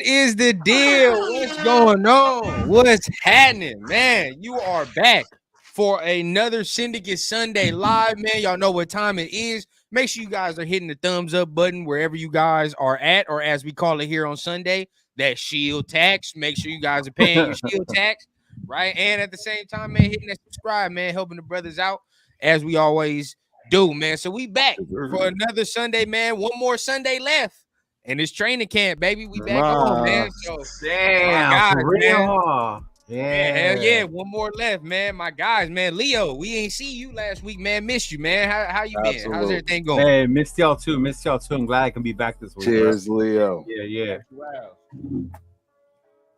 What is the deal? What's going on? What's happening, man? You are back for another Syndicate Sunday live, man. Y'all know what time it is. Make sure you guys are hitting the thumbs up button wherever you guys are at, or as we call it here on Sunday, that shield tax. Make sure you guys are paying your shield tax, right? And at the same time, man, hitting that subscribe, man, helping the brothers out as we always do, man. So we back for another Sunday, man. One more Sunday left. And it's training camp, baby. We back on, man. So damn, guys, for real, man. huh? Yeah, hell yeah. One more left, man. My guys, man. Leo, we ain't see you last week, man. Missed you, man. How you been? Absolutely. How's everything going? Hey, missed y'all too. I'm glad I can be back this week. Cheers, Leo. Yeah. Wow.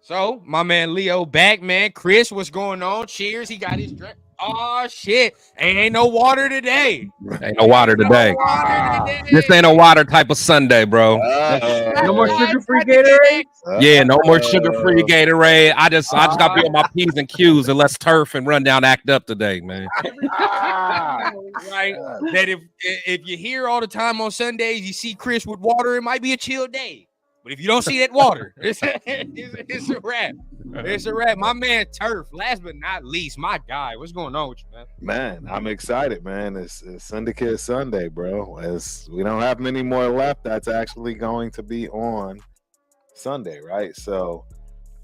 So, my man Leo back, man. Chris, what's going on? Cheers. He got his drink. Oh, shit. Ain't no water today. Ain't no water today. This ain't a water type of Sunday, bro. No more sugar-free Gatorade? Yeah, no more sugar-free Gatorade. I just got to be on my P's and Q's and let's turf and run down act up today, man. Right. That if you hear all the time on Sundays, you see Chris with water, it might be a chill day. But if you don't see that water, it's a wrap. It's a wrap. My man Turf, last but not least, my guy. What's going on with you, man? Man, I'm excited, man. It's Syndicate Sunday, bro. We don't have many more left that's actually going to be on Sunday, right? So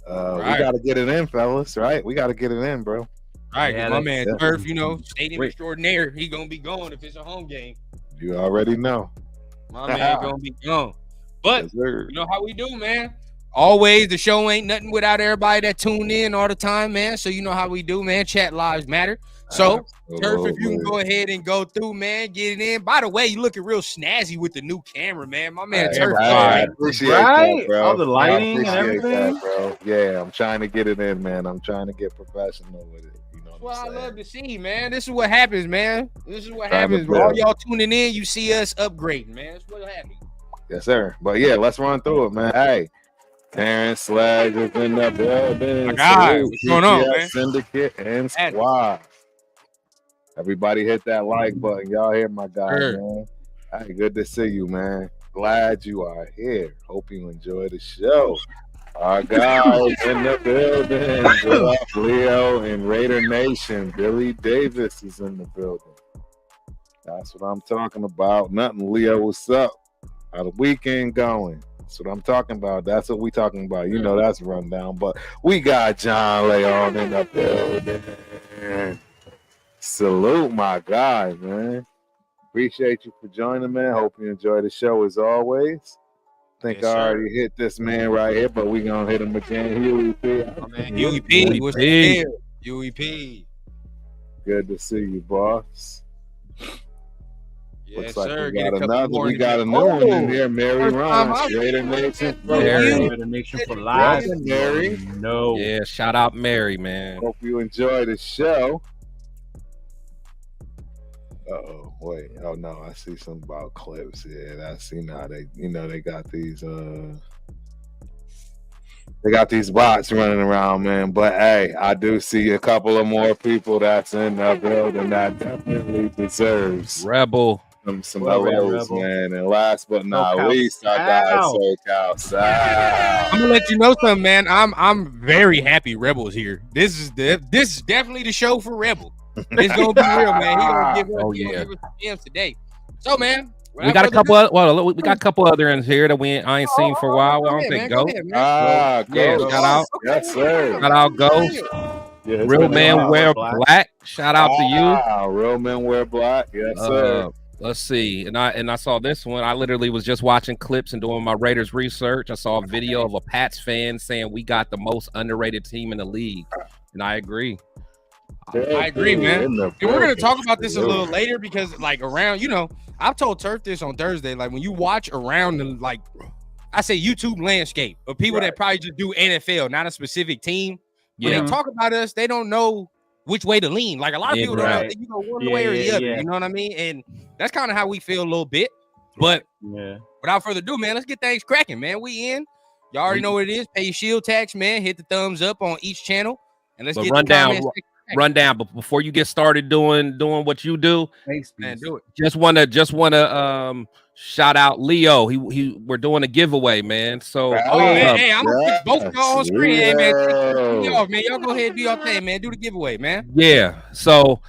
we got to get it in, fellas, right? We got to get it in, bro. All right, Yeah, my man Turf, stadium extraordinaire. He going to be going if it's a home game. You already know. My man going to be gone. But Yes, you know how we do, man. Always, the show ain't nothing without everybody that tune in all the time, man. So you know how we do, man. Chat lives matter. So, Turf, if you can go ahead and go through, man, get it in. By the way, you looking real snazzy with the new camera, man. My man Turf. I appreciate Right? that, bro. All the lighting and appreciate everything. that, bro. Yeah, I'm trying to get it in, man. I'm trying to get professional with it. You know That's what what I I'm saying? love to see, man. This is what happens, man. This is what Trying to happens. All build. y'all tuning in, you see us upgrading, man. That's what happens. Yes, sir. But yeah, let's run through it, man. Hey, Terrence Sledge is in the building. My guy, Salute, what's going on, TTS man? Syndicate and Squad. Everybody hit that like button. Y'all hear my guy, man. Hey, good to see you, man. Glad you are here. Hope you enjoy the show. Our guys in the building. What up, Leo and Raider Nation? Billy Davis is in the building. That's what I'm talking about. Nothing, Leo. What's up? How the weekend going? That's what I'm talking about. That's what we talking about. You know that's rundown. But we got John Leon in the building. Salute my guy, man. Appreciate you for joining, man. Hope you enjoy the show as always. Think Yes, I sir. already hit this man right here, but we gonna hit him again. Huey P. My man UEP, what's the deal? UEP. Good to see you, boss. Yes, Looks like sir. we got a new one in here. Mary Ron, Raider Nation. Raider Nation for life. Mary. No. Yeah, shout out Mary, man. Hope you enjoy the show. Uh-oh, wait. Oh no, I see something about clips. Yeah, I see now. They got these bots running around, man. But hey, I do see a couple of more people that's in the building that definitely deserves Rebel. some hellos, Rebel. man. And last but not SoCal least, I got SoCal Sal. I'm gonna let you know something, man. I'm very happy Rebel's here. This is definitely the show for Rebel. It's gonna be real, man. He gonna give us, give us some gems today. So, man, We got a couple other ones here that I ain't seen for a while. I don't think Go. Shout out. Yes, sir. Shout out Ghost. Yeah, it's Real been a Man while. Wear Black. Shout out to you. Real Men Wear Black. Yes, sir. Let's see. And I saw this one. I literally was just watching clips and doing my Raiders research. I saw a video of a Pats fan saying we got the most underrated team in the league. And I agree. I agree, man. And we're gonna talk about this a little later because, like, around, I've told Turf this on Thursday. Like, when you watch around the, like, I say YouTube landscape of people that probably just do NFL, not a specific team. When they talk about us, they don't know which way to lean. Like, a lot of people don't know, one way or the other. You know what I mean? And that's kind of how we feel a little bit. But without further ado, man, let's get things cracking, man. We in. Y'all already know what it is. Pay your shield tax, man. Hit the thumbs up on each channel, and let's get run the down. comments rundown, but before you get started doing what you do, Man, do it. just wanna shout out Leo. We're doing a giveaway, man. So man, hey, I'm gonna put both yes, y'all on screen, hey, man. Leo. Y'all, man, y'all go ahead and do your thing, man. Do the giveaway, man. yeah. So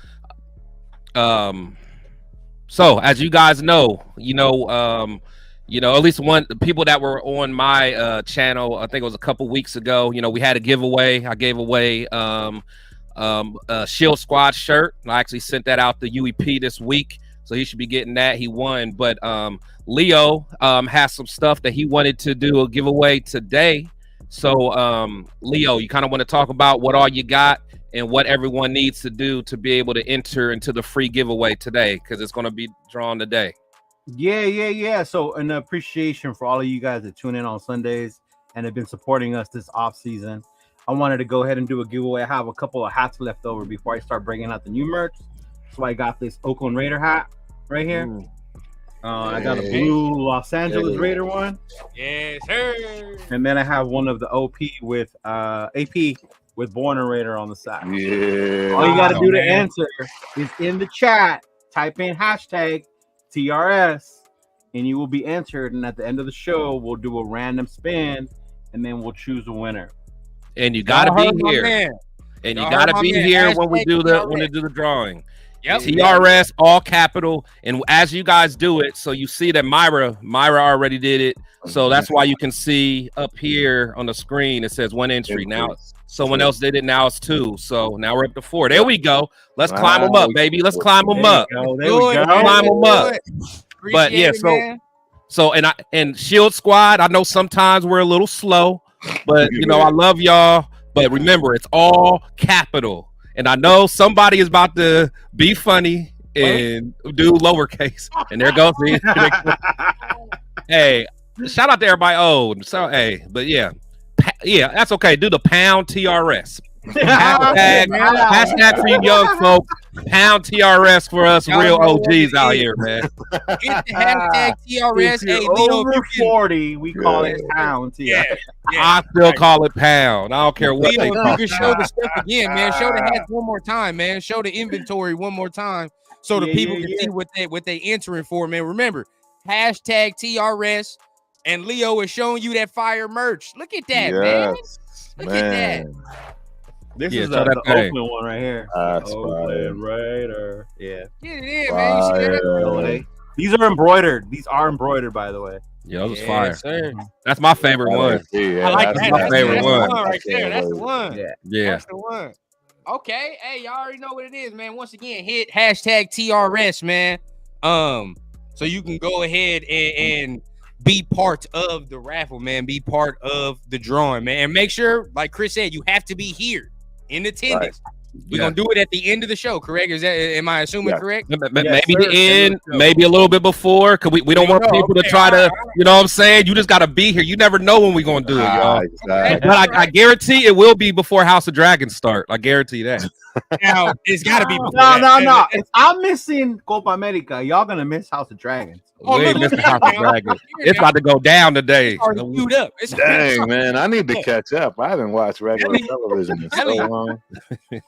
as you guys know, at least one people that were on my channel, I think it was a couple weeks ago, we had a giveaway. I gave away a Shield Squad shirt. I actually sent that out to UEP this week, so he should be getting that. He won, but Leo has some stuff that he wanted to do a giveaway today. So Leo, you kind of want to talk about what all you got and what everyone needs to do to be able to enter into the free giveaway today, because it's going to be drawn today. Yeah. So an appreciation for all of you guys that tune in on Sundays and have been supporting us this off season. I wanted to go ahead and do a giveaway. I have a couple of hats left over before I start bringing out the new merch. So I got this Oakland Raider hat right here. I got a blue Los Angeles Raider one. Yes, sir. And then I have one of the OP with AP with Born a Raider on the side. Yeah. All you got to do to answer is in the chat, type in hashtag TRS, and you will be entered. And at the end of the show, we'll do a random spin, and then we'll choose a winner. And you got to be here. And you got to be here when we do the drawing. Yep. TRS, all capital. And as you guys do it, so you see that Myra already did it. So that's why you can see up here on the screen, it says 1 entry. Now someone else did it. Now it's 2. So now we're up to 4. There we go. Let's climb them up, baby. Let's climb them up. There we go. Climb them up. But yeah, so and Shield Squad, I know sometimes we're a little slow, but I love y'all. But remember, it's all capital. And I know somebody is about to be funny and do lowercase. And there goes me. Hey, shout out to everybody old. So hey, but yeah, that's okay. Do the pound TRS. Hashtag for you young folks. Pound TRS for us real OGs out here, man. Get the hashtag TRS. Hey, over 40, we call it pound TRS. Yeah. I still call it pound. I don't care what Leo, they you call can show the stuff again, man. Show the hats one more time, man. Show the inventory one more time so the people can see what they entering for, man. Remember, hashtag TRS, and Leo is showing you that fire merch. Look at that, man. Look at that. This is the Oakland one right here. Oakland Raider. Yeah. Get it in, man. You see that? These are embroidered. These are embroidered, by the way. Yeah, those fire. Sir. That's my favorite one. I like that. That's my favorite one. Right there. That's the one. Yeah. That's the one. Okay. Hey, y'all already know what it is, man. Once again, hit hashtag TRS, man. So you can go ahead and be part of the raffle, man. Be part of the drawing, man. And make sure, like Chris said, you have to be here in attendance. Right. We're gonna do it at the end of the show, correct? Am I assuming correct? Maybe the end, maybe a little bit before, because we don't want people to try to, you know what I'm saying? You just gotta be here. You never know when we're gonna do it, y'all. Exactly. But I guarantee it will be before House of Dragons start. I guarantee that. Now it's gotta be before no. If I'm missing Copa America, y'all gonna miss House of Dragons. We ain't missing House of Dragons. It's about to go down today. It's Dang, man, I need to catch up. I haven't watched regular television in so long.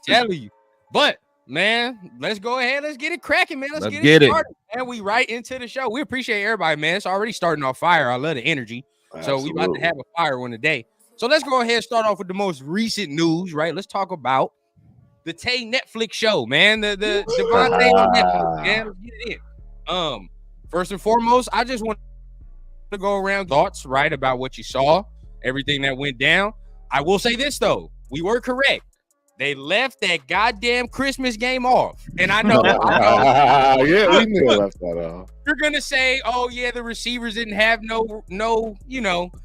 Tell you. But man, let's go ahead. Let's get it cracking, man. Let's get it started. And we right into the show. We appreciate everybody, man. It's already starting off fire. I love the energy. Absolutely. So we about to have a fire one today. So let's go ahead and start off with the most recent news, right? Let's talk about the Tay Netflix show, man. The Devontae on Netflix, man. Let's get it in. First and foremost, I just want to go around thoughts, right, about what you saw, everything that went down. I will say this though, we were correct. They left that goddamn Christmas game off. And I know. Yeah, we knew left that off. You're going to say, oh, yeah, the receivers didn't have no,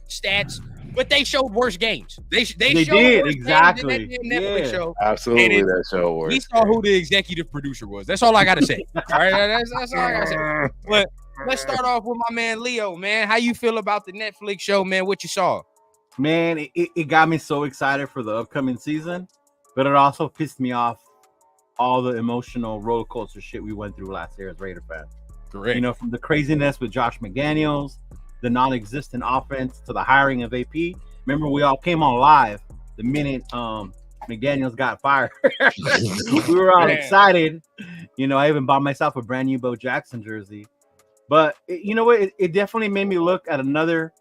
stats. But they showed worse games. They did, exactly. Netflix show. Absolutely, that show worked. We saw who the executive producer was. That's all I got to say. All right, that's all I got to say. But let's start off with my man, Leo, man. How you feel about the Netflix show, man? What you saw? Man, it got me so excited for the upcoming season. But it also pissed me off all the emotional roller coaster shit we went through last year as Raider fans. Correct. From the craziness with Josh McDaniels, the non-existent offense, to the hiring of AP. Remember, we all came on live the minute McDaniels got fired. We were all excited. You know, I even bought myself a brand new Bo Jackson jersey. But you know what? It definitely made me look at another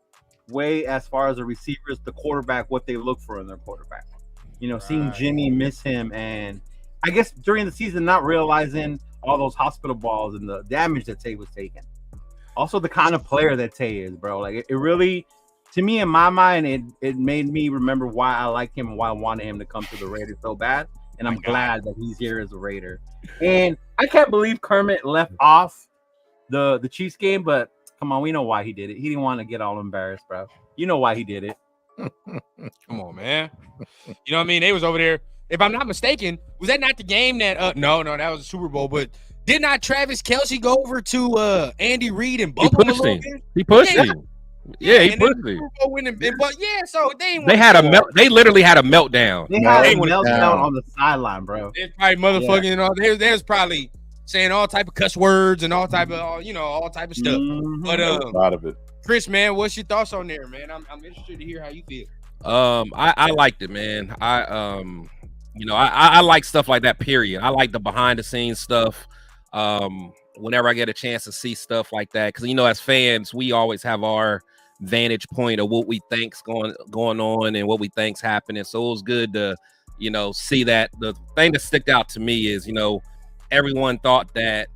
way as far as the receivers, the quarterback, what they look for in their quarterback. You know, seeing Jimmy miss him, and I guess during the season not realizing all those hospital balls and the damage that Tay was taking. Also, the kind of player that Tay is, bro. Like it really, to me, in my mind, it made me remember why I like him and why I wanted him to come to the Raiders so bad. And I'm glad that he's here as a Raider. And I can't believe Kermit left off the Chiefs game, but come on, we know why he did it. He didn't want to get all embarrassed, bro. You know why he did it. Come on, man. You know what I mean? They was over there. If I'm not mistaken, was that not the game that no, that was the Super Bowl, but did not Travis Kelce go over to Andy Reid and bump him a little bit? He pushed him. Yeah, he pushed him. But yeah, so they literally had a meltdown. They had a meltdown on the sideline, bro. It's probably motherfucking, you know, there's probably saying all type of cuss words and all type of all type of stuff. Mm-hmm. But a lot of it. Chris, man, what's your thoughts on there, man? I'm interested to hear how you feel. I liked it, man. I like stuff like that, period. I like the behind the scenes stuff. Whenever I get a chance to see stuff like that, because as fans, we always have our vantage point of what we think's going on and what we think's happening. So it was good to see that. The thing that stuck out to me is everyone thought that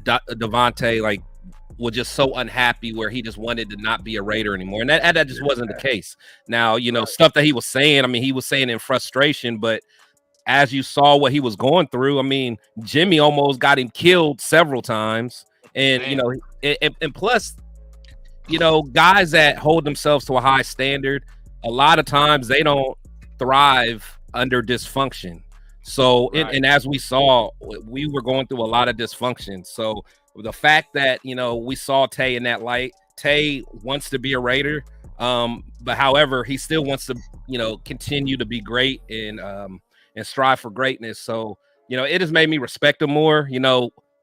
Devontae was just so unhappy where he just wanted to not be a Raider anymore, and that just wasn't the case. Now stuff that he was saying, I mean, he was saying in frustration, but as you saw what he was going through, I mean, Jimmy almost got him killed several times. And, and plus, guys that hold themselves to a high standard, a lot of times they don't thrive under dysfunction. So, and as we saw, we were going through a lot of dysfunction. So the fact that, we saw Tay in that light, Tay wants to be a Raider. But however, he still wants to, continue to be great and strive for greatness. So, it has made me respect him more.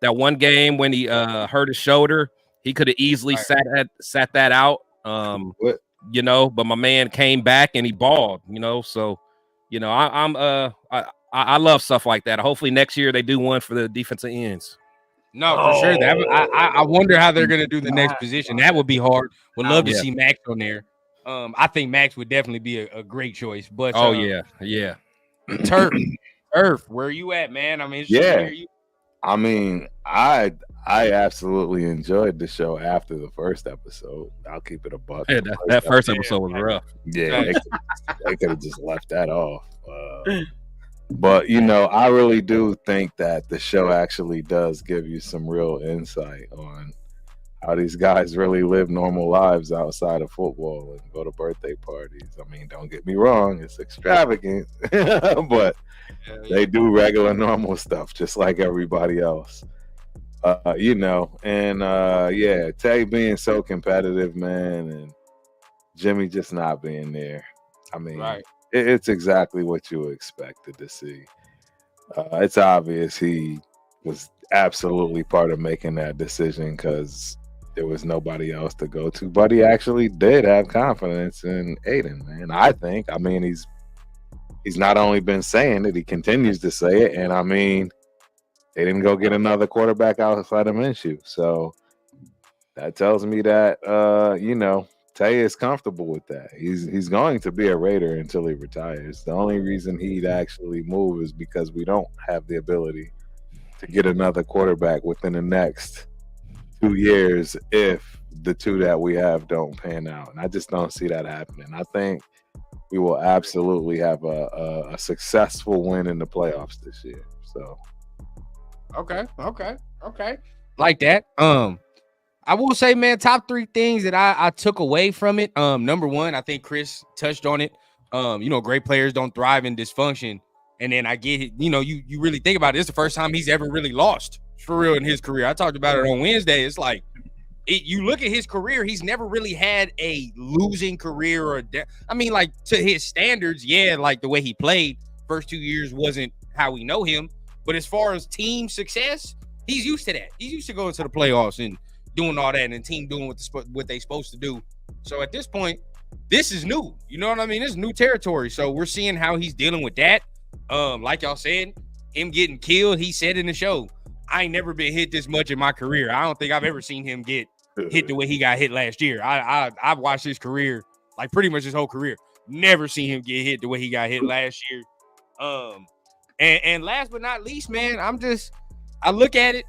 That one game when he hurt his shoulder, he could have easily sat that out. But my man came back and he balled, so, I love stuff like that. Hopefully next year they do one for the defensive ends. No, for sure. I wonder how they're gonna do the next position. That would be hard. Would love to see Max on there. I think Max would definitely be a great choice. But yeah. Turf, where you at, man? I mean, I mean, I absolutely enjoyed the show after the first episode. I'll keep it a buck. Yeah, that first episode was rough. Yeah, they could have just left that off. But I really do think that the show actually does give you some real insight on how these guys really live normal lives outside of football and go to birthday parties. I mean, don't get me wrong, it's extravagant, but they do regular normal stuff just like everybody else. Tay being so competitive, man, and Jimmy just not being there. I mean, it's exactly what you expected to see. It's obvious he was absolutely part of making that decision because there was nobody else to go to, but he actually did have confidence in Aiden, man. I think. I mean, he's not only been saying it, he continues to say it, and I mean, they didn't go get another quarterback outside of Minshew, so that tells me that Tay is comfortable with that. He's going to be a Raider until he retires. The only reason he'd actually move is because we don't have the ability to get another quarterback within the next 2 years if the two that we have don't pan out. And I just don't see that happening. I think we will absolutely have a successful win in the playoffs this year. So Okay. Like that. I will say, man, top 3 things that I took away from it. Number one, I think Chris touched on it. Great players don't thrive in dysfunction. And then I get it. You really think about it. It's the first time he's ever really lost for real in his career. I talked about it on Wednesday. It's like you look at his career, he's never really had a losing career to his standards. Yeah, like the way he played first 2 years wasn't how we know him. But as far as team success, he's used to that. He's used to going to the playoffs and doing all that, and the team doing what they're supposed to do. So at this point, this is new. You know what I mean? This is new territory. So we're seeing how he's dealing with that. Like y'all said, him getting killed. He said in the show, I ain't never been hit this much in my career. I don't think I've ever seen him get hit the way he got hit last year. I've watched his career, like pretty much his whole career. Never seen him get hit the way he got hit last year. And last but not least, man, I look at it,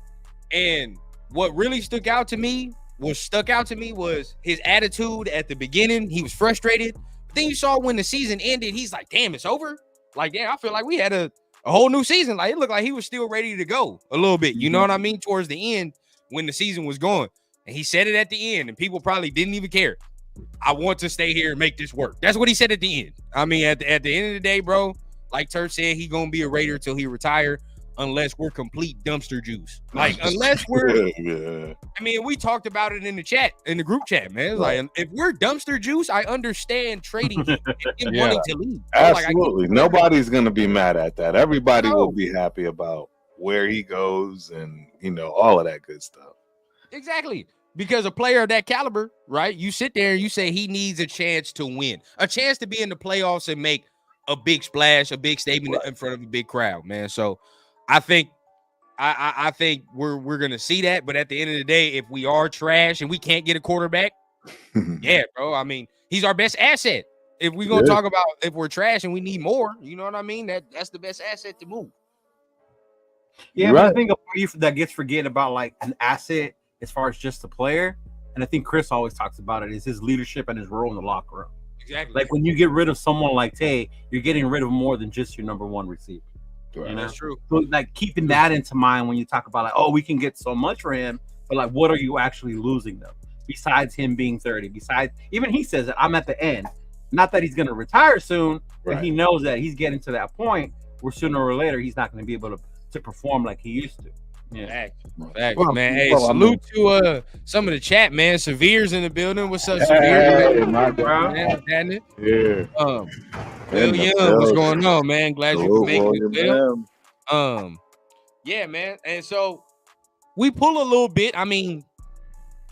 and what really stuck out to me was his attitude at the beginning. He was frustrated. But then you saw when the season ended, he's like, damn, it's over. Like, damn, I feel like we had a whole new season. Like, it looked like he was still ready to go a little bit. You know what I mean? Towards the end when the season was going. And he said it at the end, and people probably didn't even care. I want to stay here and make this work. That's what he said at the end. I mean, at the end of the day, bro, like Turf said, he gonna be a Raider till he retire, unless we're complete dumpster juice. Like, unless we're, I mean, we talked about it in the chat, in the group chat, man. It's like, if we're dumpster juice, I understand trading him and wanting to leave. Absolutely. Nobody's gonna be mad at that. Everybody will be happy about where he goes and, you know, all of that good stuff. Exactly. Because a player of that caliber, right? You sit there and you say he needs a chance to win, a chance to be in the playoffs and make a big splash, a big statement in front of a big crowd, man. So I think I think we're gonna see that. But at the end of the day, if we are trash and we can't get a quarterback, yeah, bro. I mean, he's our best asset. If we're gonna talk about if we're trash and we need more, you know what I mean? That's the best asset to move. Yeah, but I think a brief that gets forgetting about like an asset as far as just a player, and I think Chris always talks about it, is his leadership and his role in the locker room. Exactly. Like when you get rid of someone like Tay, you're getting rid of more than just your number one receiver. Right. You know? That's true. So like keeping that into mind when you talk about like, oh, we can get so much for him, but like, what are you actually losing though? Besides him being 30, besides even he says that I'm at the end. Not that he's going to retire soon, but he knows that he's getting to that point where sooner or later he's not going to be able to perform like he used to. Yeah, Facts, man. Hey, salute to some of the chat, man. Severe's in the building. What's up, Severe? Hey, my bro. Yeah. Bill Young, what's going on, man? Glad you can make it, Bill. Yeah, man. And so we pull a little bit. I mean,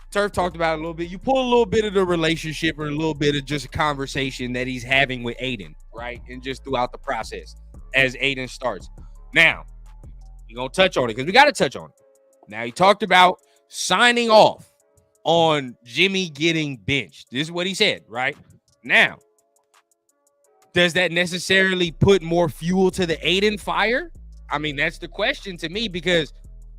Turf talked about it a little bit. You pull a little bit of the relationship or a little bit of just a conversation that he's having with Aiden, right? And just throughout the process as Aiden starts. Now, we're going to touch on it because we got to touch on it. Now, he talked about signing off on Jimmy getting benched. This is what he said, right? Now, does that necessarily put more fuel to the Aiden fire? I mean, that's the question to me because,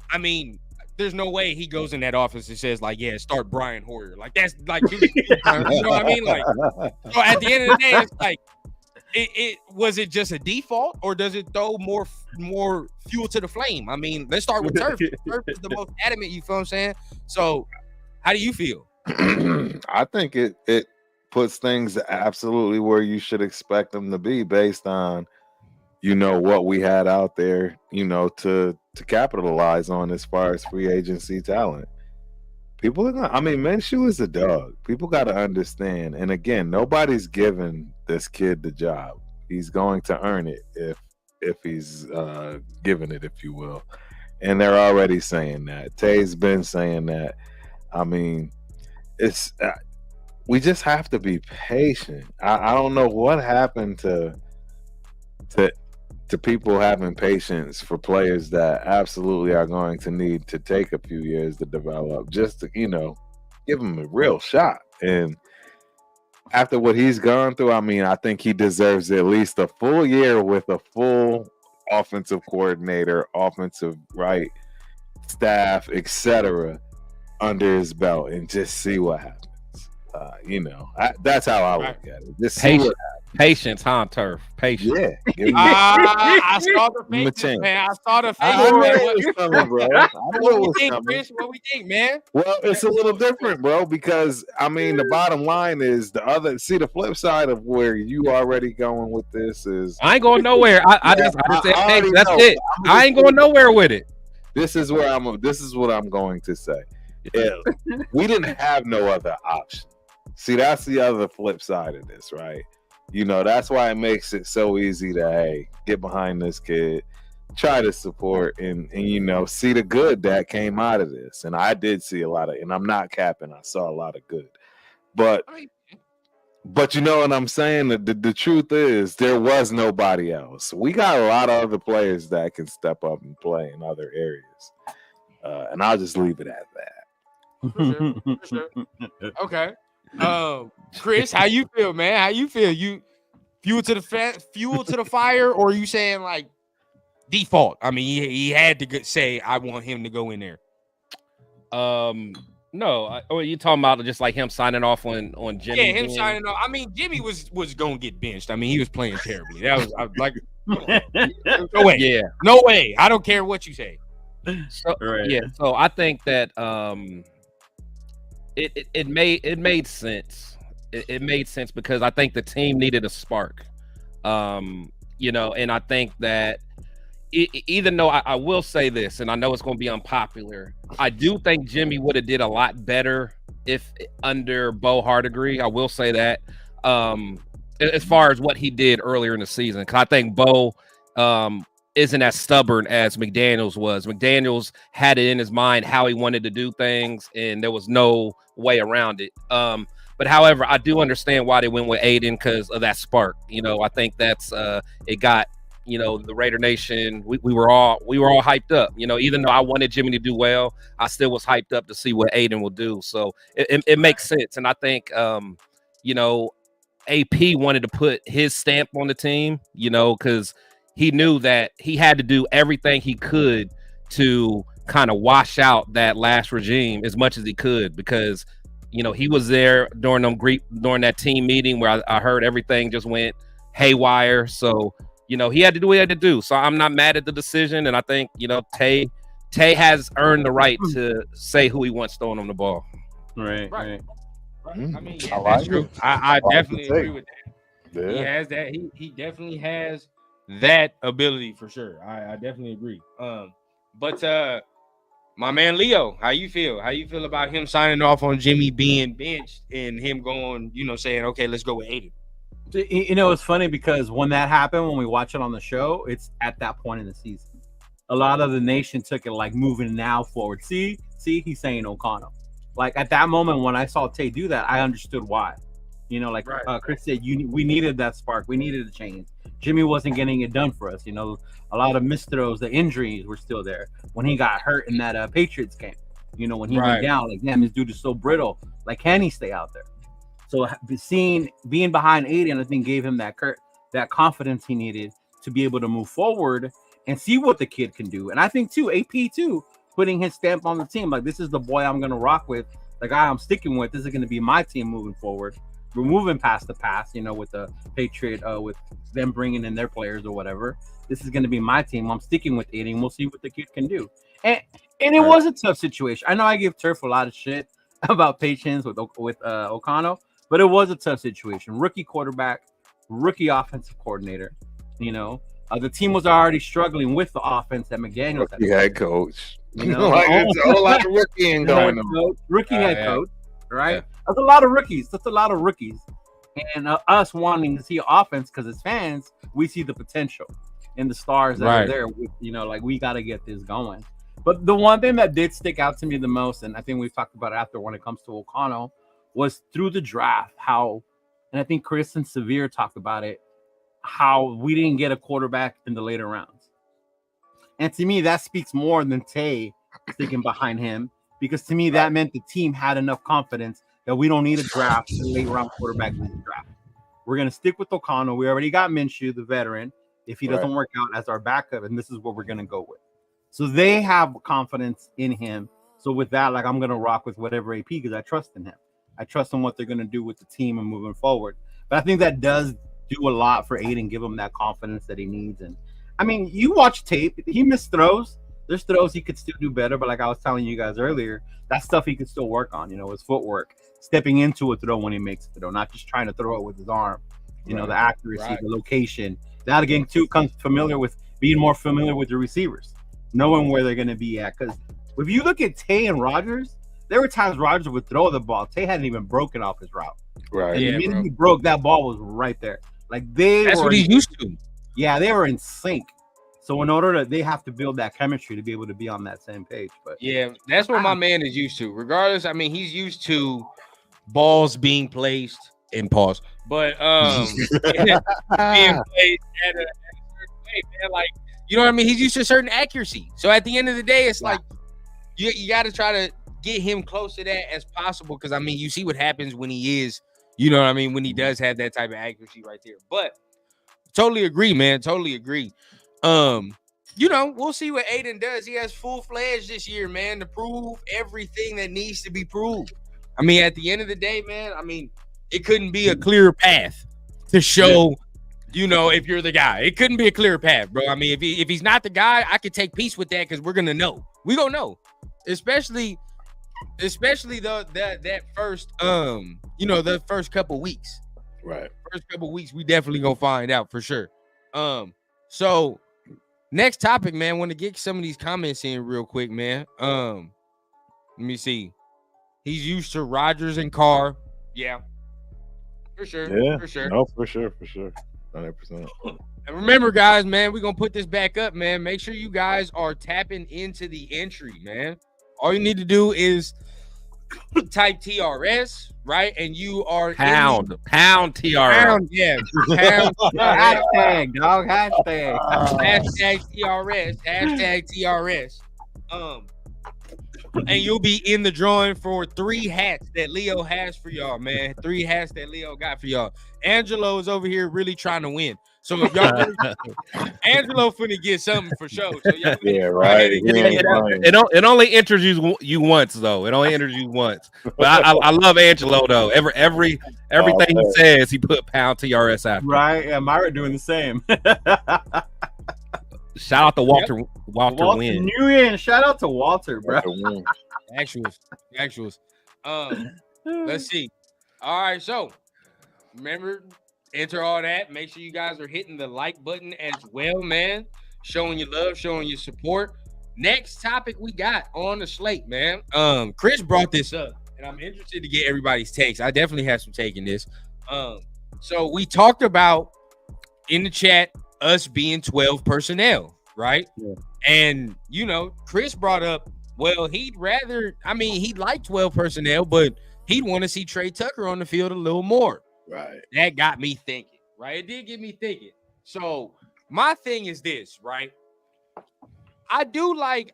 I mean, there's no way he goes in that office and says, like, yeah, start Brian Hoyer. Like, that's like, you know what I mean? Like, so at the end of the day, it's like, it was it just a default or does it throw more fuel to the flame? I mean, let's start with Turf. Turf is the most adamant, you feel what I'm saying? So how do you feel? I think it puts things absolutely where you should expect them to be based on, you know, what we had out there, you know, to capitalize on as far as free agency talent. People are gonna, I mean, Minshew is a dog. People got to understand. And again, nobody's giving this kid the job. He's going to earn it if he's given it, if you will. And they're already saying that. Tay's been saying that. I mean, it's we just have to be patient. I don't know what happened to people having patience for players that absolutely are going to need to take a few years to develop, just to, you know, give them a real shot. And after what he's gone through, I mean, I think he deserves at least a full year with a full offensive coordinator, offensive staff, etc., under his belt, and just see what happens. You know, that's how I look at it. Just see what happens. Patience, huh, Turf? Patience. Yeah. I saw the faces, man. I saw the faces. What we think, Chris? What we think, man? Well, it's a little different, bro, because, I mean, the bottom line is the flip side of where you already going with this is... I ain't going nowhere. I just said, hey, that's it. I ain't going nowhere with it. This is what I'm going to say. We didn't have no other option. See, that's the other flip side of this, right? You know, that's why it makes it so easy to, hey, get behind this kid, try to support, and you know, see the good that came out of this. And I did see a lot of, and I'm not capping, I saw a lot of good. But But you know what I'm saying? The truth is there was nobody else. We got a lot of other players that can step up and play in other areas. And I'll just leave it at that. For sure. Okay. Chris, how you feel, man? How you feel? You fuel to the fire, or are you saying like default? I mean, he had to say, I want him to go in there. No, you talking about just like him signing off on Jimmy? Yeah, him signing off. I mean, Jimmy was gonna get benched. I mean, he was playing terribly. That was like, no way. Yeah, no way. I don't care what you say. So, yeah, so I think that it made sense. It made sense because I think the team needed a spark. You know, and I think that even though I will say this, and I know it's going to be unpopular, I do think Jimmy would have did a lot better if under Bo Hardigree. I will say that as far as what he did earlier in the season, because I think Bo isn't as stubborn as McDaniels was. McDaniels had it in his mind how he wanted to do things, and there was no way around it. But however, I do understand why they went with Aiden because of that spark. You know, I think that's it got, you know, the Raider Nation. We were all hyped up. You know, even though I wanted Jimmy to do well, I still was hyped up to see what Aiden will do. So it makes sense, and I think you know, AP wanted to put his stamp on the team. You know, because he knew that he had to do everything he could to kind of wash out that last regime as much as he could, because you know, he was there during that team meeting where I heard everything just went haywire. So, you know, he had to do what he had to do. So I'm not mad at the decision. And I think, you know, Tay has earned the right to say who he wants throwing him the ball. Right. I mean, yeah, like that's true. I definitely agree with that. Yeah. He has that. He definitely has that ability for sure. I definitely agree. But my man Leo, how you feel? How you feel about him signing off on Jimmy being benched and him going, you know, saying, okay, let's go with Aiden? You know, it's funny because when that happened, when we watch it on the show, it's at that point in the season. A lot of the nation took it like moving now forward. See, he's saying O'Connell. Like at that moment when I saw Tay do that, I understood why. You know, like Chris said, we needed that spark. We needed a change. Jimmy wasn't getting it done for us. You know, a lot of missed throws, the injuries were still there when he got hurt in that Patriots game. You know, when he went down, like, damn, this dude is so brittle. Like, can he stay out there? So being behind Aiden, I think gave him that confidence he needed to be able to move forward and see what the kid can do. And I think too, AP too, putting his stamp on the team. Like, this is the boy I'm going to rock with. The guy I'm sticking with. This is going to be my team moving forward. We're moving past the past, you know, with the Patriot, with them bringing in their players or whatever. This is going to be my team. I'm sticking with Aiden. We'll see what the kid can do. And it was a tough situation. I know I give Turf a lot of shit about patience with O'Connell, but it was a tough situation. Rookie quarterback, rookie offensive coordinator. You know, the team was already struggling with the offense that McDaniels had. Head coach. You know, like it's a whole lot of rookieing going on. Rookie head coach, right? Yeah. That's a lot of rookies. That's a lot of rookies. And us wanting to see offense because as fans, we see the potential and the stars that are there. You know, like we got to get this going. But the one thing that did stick out to me the most, and I think we've talked about it after when it comes to O'Connell, was through the draft, how, and I think Chris and Severe talked about it, how we didn't get a quarterback in the later rounds. And to me, that speaks more than Tay sticking behind him, because to me, that meant the team had enough confidence that we don't need a draft, a late round quarterback in the draft. We're going to stick with O'Connell. We already got Minshew, the veteran, if he doesn't work out as our backup, and this is what we're going to go with. So they have confidence in him. So with that, like, I'm going to rock with whatever AP, because I trust in him. I trust in what they're going to do with the team and moving forward. But I think that does do a lot for Aiden, give him that confidence that he needs. And I mean, you watch tape, he missed throws. There's throws he could still do better, but like I was telling you guys earlier, that's stuff he could still work on, you know, his footwork, stepping into a throw when he makes a throw, not just trying to throw it with his arm, you know, the accuracy, the location. That again too comes being more familiar with the receivers, knowing where they're going to be at. Because if you look at Tay and Rodgers, there were times Rodgers would throw the ball. Tay hadn't even broken off his route. Right. And the minute he broke, that ball was right there. Like that's what he's used to. Yeah, they were in sync. So in order to, they have to build that chemistry to be able to be on that same page. But yeah, that's what my man is used to. Regardless, I mean, he's used to balls being placed in pause. But being played at a certain way, man. Like, you know what I mean? He's used to a certain accuracy. So at the end of the day, it's like you got to try to get him close to that as possible. Because I mean, you see what happens when he is, you know what I mean, when he does have that type of accuracy right there. But totally agree, man. Totally agree. You know, we'll see what Aiden does. He has full-fledged this year, man, to prove everything that needs to be proved. I mean, at the end of the day, man, I mean, it couldn't be a clear path to show, you know, if you're the guy. It couldn't be a clear path, bro. I mean, if he's not the guy, I could take peace with that because we're gonna know. We gonna know, especially that first you know, the first couple weeks. Right. First couple weeks, we definitely gonna find out for sure. So next topic, man. Want to get some of these comments in real quick, man. Let me see. He's used to Rodgers and Carr. Yeah, for sure. Yeah, for sure. No, for sure. 100%. And remember, guys, man, we're gonna put this back up, man. Make sure you guys are tapping into the entry, man. All you need to do is type TRS, right? And you are pound TRS. Pound, yeah. Pound hashtag, dog. Hashtag. Hashtag TRS. Hashtag TRS. And you'll be in the drawing for 3 hats that Leo has for y'all, man. 3 hats that Leo got for y'all. Angelo is over here really trying to win. So if y'all Angelo finna get something for sure. So yeah, right. It only enters you once, though. It only enters you once. But I love Angelo though. Everything he says, he put pound TRS after. Right. Yeah, Myra doing the same. Shout out to Walter Wynn. Shout out to Walter, bro. Actuals. Let's see. All right, so remember, enter all that. Make sure you guys are hitting the like button as well, man. Showing your love, showing your support. Next topic we got on the slate, man. Chris brought this up, and I'm interested to get everybody's takes. I definitely have some take in this. So we talked about in the chat us being 12 personnel, right? Yeah. And you know, Chris brought up, well, he'd like 12 personnel, but he'd want to see Trey Tucker on the field a little more. Right. That got me thinking, right? It did get me thinking. So my thing is this, right? I do like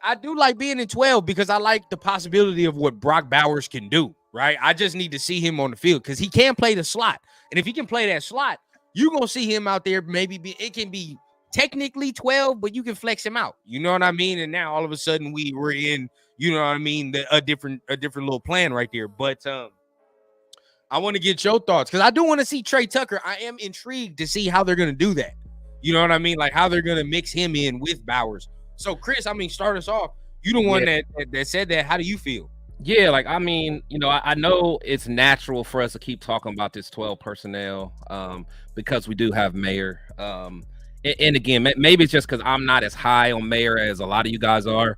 being in 12 because I like the possibility of what Brock Bowers can do, right? I just need to see him on the field because he can play the slot. And if he can play that slot, you're going to see him out there. It can be technically 12, but you can flex him out. You know what I mean? And now all of a sudden we're in, you know what I mean, a different little plan right there. But I want to get your thoughts because I do want to see Trey Tucker. I am intrigued to see how they're going to do that. You know what I mean? Like how they're going to mix him in with Bowers. So, Chris, I mean, start us off. You the one that said that. How do you feel? Yeah, like, I mean, you know, I know it's natural for us to keep talking about this 12 personnel because we do have Mayer. And again, maybe it's just because I'm not as high on Mayer as a lot of you guys are.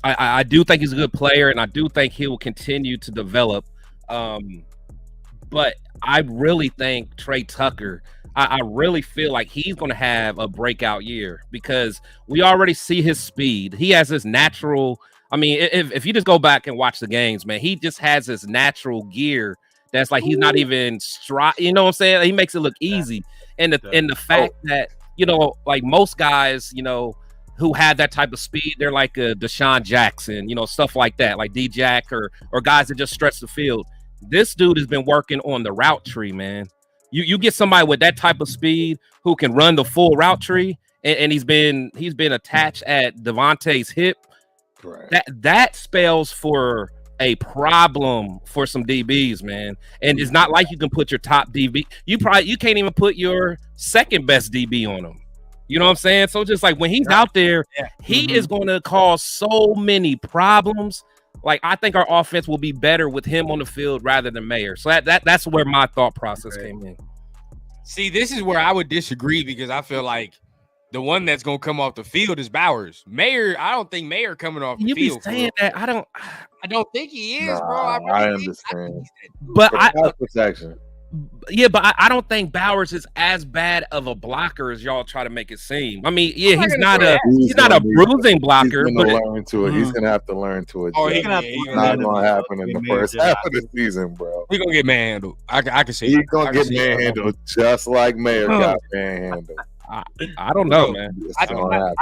I do think he's a good player, and I do think he will continue to develop. But I really think Trey Tucker, I really feel like he's going to have a breakout year because we already see his speed. He has this natural, I mean, if you just go back and watch the games, man, he just has this natural gear that's like he's not even you know what I'm saying? He makes it look easy. And the fact that, you know, like most guys, you know, who have that type of speed, they're like a Deshaun Jackson, you know, stuff like that, like D-Jack or guys that just stretch the field. This dude has been working on the route tree, man. You get somebody with that type of speed who can run the full route tree, and he's been attached at Devontae's hip. Correct. That spells for a problem for some DBs, man. And it's not like you can put your top DB. You can't even put your second best DB on him. You know what I'm saying? So just like when he's out there, he is going to cause so many problems. Like, I think our offense will be better with him on the field rather than Mayer. So that's where my thought process came in. See, this is where I would disagree because I feel like the one that's going to come off the field is Bowers. Mayer, I don't think Mayer coming off the field. You be saying that. I don't think he is, bro. I understand. But protection. Yeah, but I don't think Bowers is as bad of a blocker as y'all try to make it seem. I mean, yeah, he's not a bruising blocker. He's gonna learn to it. He's gonna have to learn to it. Oh, it's not gonna happen in the first half of the season, bro. He gonna get manhandled. I can see. He's gonna get manhandled just like Mayor got manhandled. I don't know, man. I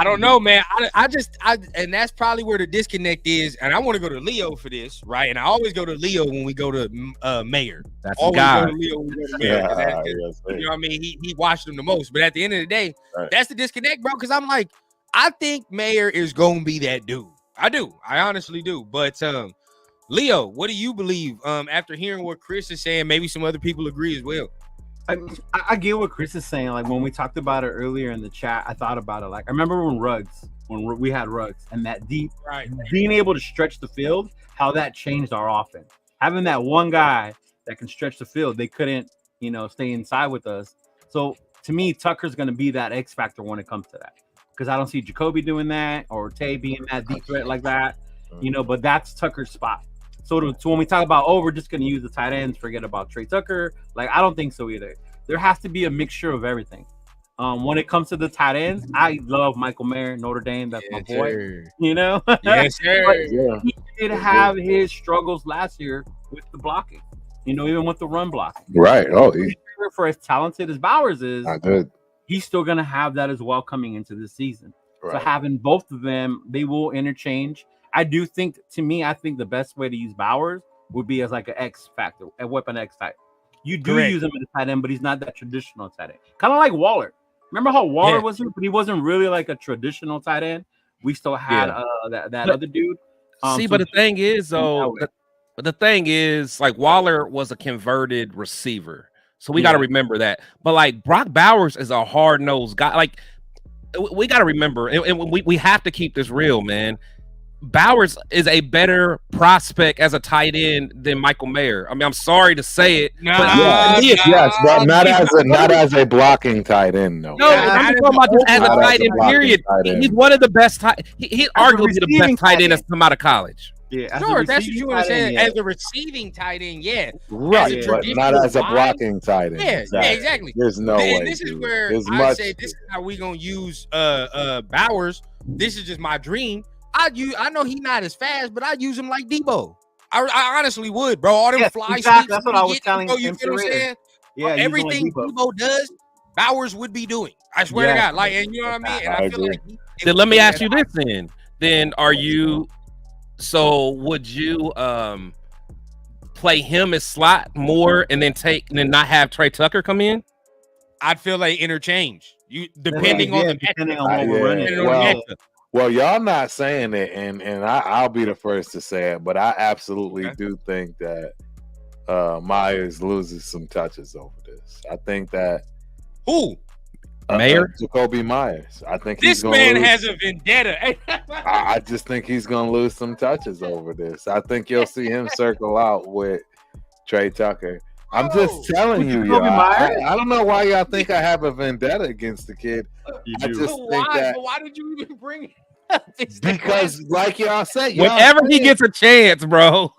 don't know, man. I and that's probably where the disconnect is. And I want to go to Leo for this, right? And I always go to Leo when we go to Mayor. That's always the guy. go to Leo when we go to Mayor. You know what I mean? He watched him the most. But at the end of the day, that's the disconnect, bro. Because I'm like, I think Mayor is gonna be that dude. I do. I honestly do. But Leo, what do you believe? After hearing what Chris is saying, maybe some other people agree as well. I get what Chris is saying. Like when we talked about it earlier in the chat, I thought about it. Like I remember when we had Ruggs and that deep, being able to stretch the field, how that changed our offense. Having that one guy that can stretch the field, they couldn't, stay inside with us. So to me, Tucker's going to be that X factor when it comes to that, because I don't see Jacoby doing that or Tay being that deep threat like that, But that's Tucker's spot. So when we talk about, we're just going to use the tight ends, forget about Trey Tucker. Like, I don't think so either. There has to be a mixture of everything. When it comes to the tight ends, I love Michael Mayer, Notre Dame. That's my boy. Sir. Yes, sir. He did have his struggles last year with the blocking, even with the run blocking. Right. Oh, for as talented as Bowers is, not good. He's still going to have that as well coming into this season. Right. So having both of them, they will interchange. I think the best way to use Bowers would be as like an X factor, a weapon X type. You do use him as a tight end, but he's not that traditional tight end. Kind of like Waller. Remember how Waller was here, but he wasn't really like a traditional tight end. We still had that other dude. But the thing is, though, like Waller was a converted receiver, so we got to remember that. But like Brock Bowers is a hard-nosed guy. Like we got to remember, and we have to keep this real, man. Bowers is a better prospect as a tight end than Michael Mayer. I mean, I'm sorry to say it, but but not as a blocking tight end, no. No, I'm talking about just as a tight end. Period. He's one of the best tight. He's arguably the best tight end that's come out of college. Yeah, sure. That's what you want to say. As a receiving tight end, right, but not as a blocking tight end. Yeah, exactly. There's no way. This is where I say this is how we gonna use Bowers. This is just my dream. I know he's not as fast, but I'd use him like Debo. I honestly would, bro. All them fly sweeps. That's what I was telling you. You feel what I'm saying? Yeah, everything like Debo does, Bowers would be doing. I swear to God. Like, and you know what I mean? And I feel like then let me ask you this then. Then are you would you play him as slot more and then not have Trey Tucker come in? I'd feel like interchange. Depending on what we're running. Well, y'all not saying it, and I'll be the first to say it, but I absolutely do think that Myers loses some touches over this. I think that who Mayer, Jacoby Myers. I think this man has a vendetta. I just think he's gonna lose some touches over this. I think you'll see him circle out with Trey Tucker. I'm just telling you, y'all. I don't know why y'all think I have a vendetta against the kid. I just think that. Why did you even bring it up? Because, like y'all said, whenever he gets a chance, bro,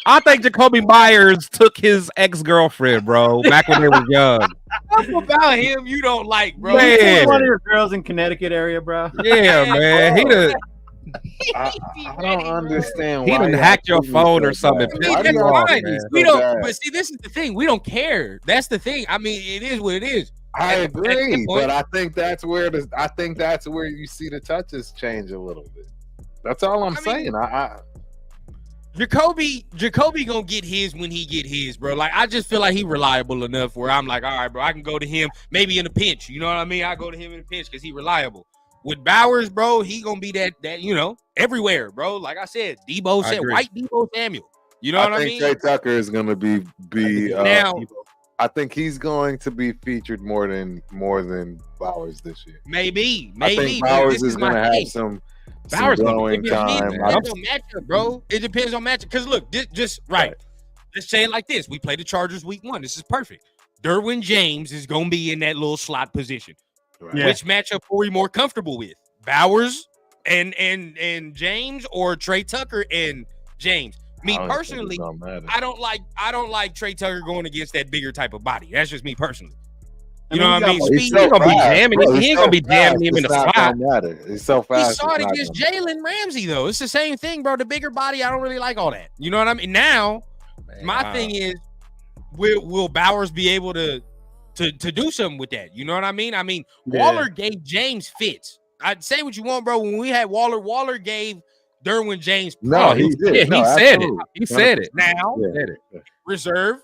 I think Jacoby Myers took his ex-girlfriend, bro, back when they were young. Something about him you don't like, bro. Man. One of your girls in Connecticut area, bro. Yeah, man. I don't understand. He didn't hack your phone or something. We don't. But see, this is the thing. We don't care. That's the thing. I mean, it is what it is. I agree, but I think that's where you see the touches change a little bit. That's all I'm saying. Jacoby gonna get his when he get his, bro. Like I just feel like he reliable enough where I'm like, all right, bro, I can go to him maybe in a pinch. You know what I mean? I go to him in a pinch because he reliable. With Bowers, bro, he gonna be that everywhere, bro. Like I said, Debo said, white Debo Samuel. You know what I mean? Trey Tucker is gonna be now. I think he's going to be featured more than Bowers this year. Maybe. I think Bowers is gonna have some growing time. It depends on matchup, bro. It depends on matchup. Because look, just right. Let's say it like this: we play the Chargers week 1. This is perfect. Derwin James is gonna be in that little slot position. Right. Yeah. Which matchup are we more comfortable with? Bowers and James, or Trey Tucker and James? Me personally, I don't like Trey Tucker going against that bigger type of body. That's just me personally. You know what I mean? He's gonna be jamming. He ain't gonna be jamming him in the spot. He's so fast. He saw it against Jalen Ramsey though. It's the same thing, bro. The bigger body, I don't really like all that. You know what I mean? Now, my thing is, will Bowers be able to do something with that? You know what I mean? I mean, Waller gave James fits. I'd say what you want, bro. When we had Waller gave Derwin James. No, he did. Yeah, No, he said it. absolutely. He said it. Now, reserve.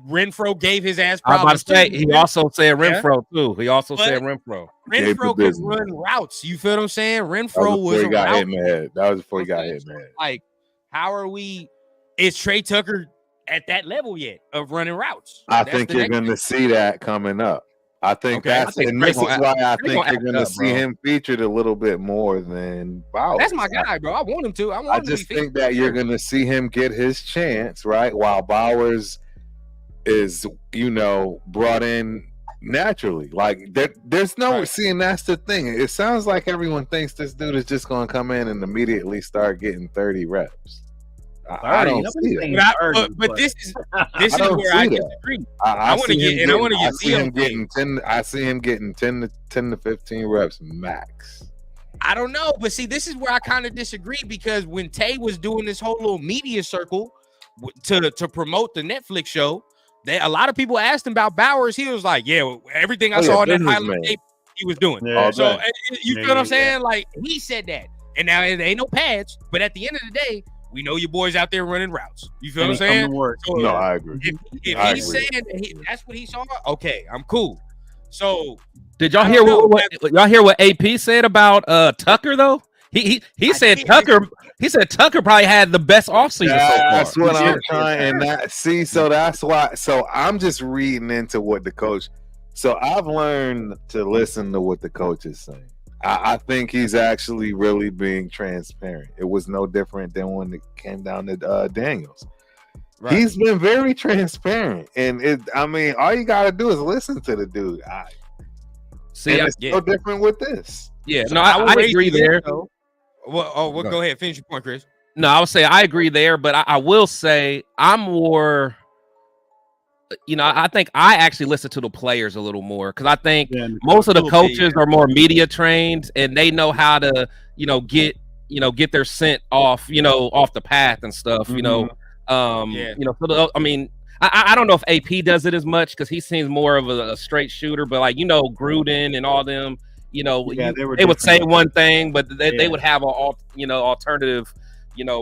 Renfro gave his ass I was problems. about to say, he also said Renfro too. He also said Renfro. Renfro could run routes. You feel what I'm saying? Renfro was he got route. hit in the head. That was before he got hit in the head. Like, how are we? Is Trey Tucker at that level yet of running routes? I think you're going to see that coming up. I think this is why I think you're going to see him featured a little bit more than Bowers. That's my guy, bro. I want him to. I just think that you're going to see him get his chance, right? While Bowers is, brought in naturally. Like there's no seeing. That's the thing. It sounds like everyone thinks this dude is just going to come in and immediately start getting 30 reps. I don't see that. But this is where I disagree. I want to get I see him getting 10 to 15 reps max. I don't know, but see, this is where I kind of disagree, because when Tay was doing this whole little media circle to promote the Netflix show, a lot of people asked him about Bowers. He was like, "Yeah, everything I saw in that highlight tape, he was doing." Yeah, so you feel what I'm saying? Like, he said that, and now there ain't no pads. But at the end of the day, we know your boys out there running routes. You feel what I'm saying? So, no, I agree. If he's saying that that's what he saw, okay, I'm cool. So did y'all hear what AP said about Tucker though? He said Tucker. He said Tucker probably had the best offseason so far. That's what I'm trying. So that's why. So I'm just reading into what the coach. So I've learned to listen to what the coach is saying. I think he's actually really being transparent. It was no different than when it came down to Daniels. Right. He's been very transparent, and all you gotta do is listen to the dude. It's no different with this. Yeah, so I agree there. Go ahead, finish your point, Chris. No, I would say I agree there, but I will say I'm more. I think I actually listen to the players a little more, because I think most of the coaches are more media trained, and they know how to, get their scent off, off the path and stuff. Mm-hmm. I don't know if AP does it as much, because he seems more of a straight shooter, but Gruden and all them, they would say one thing, but they would have alternative,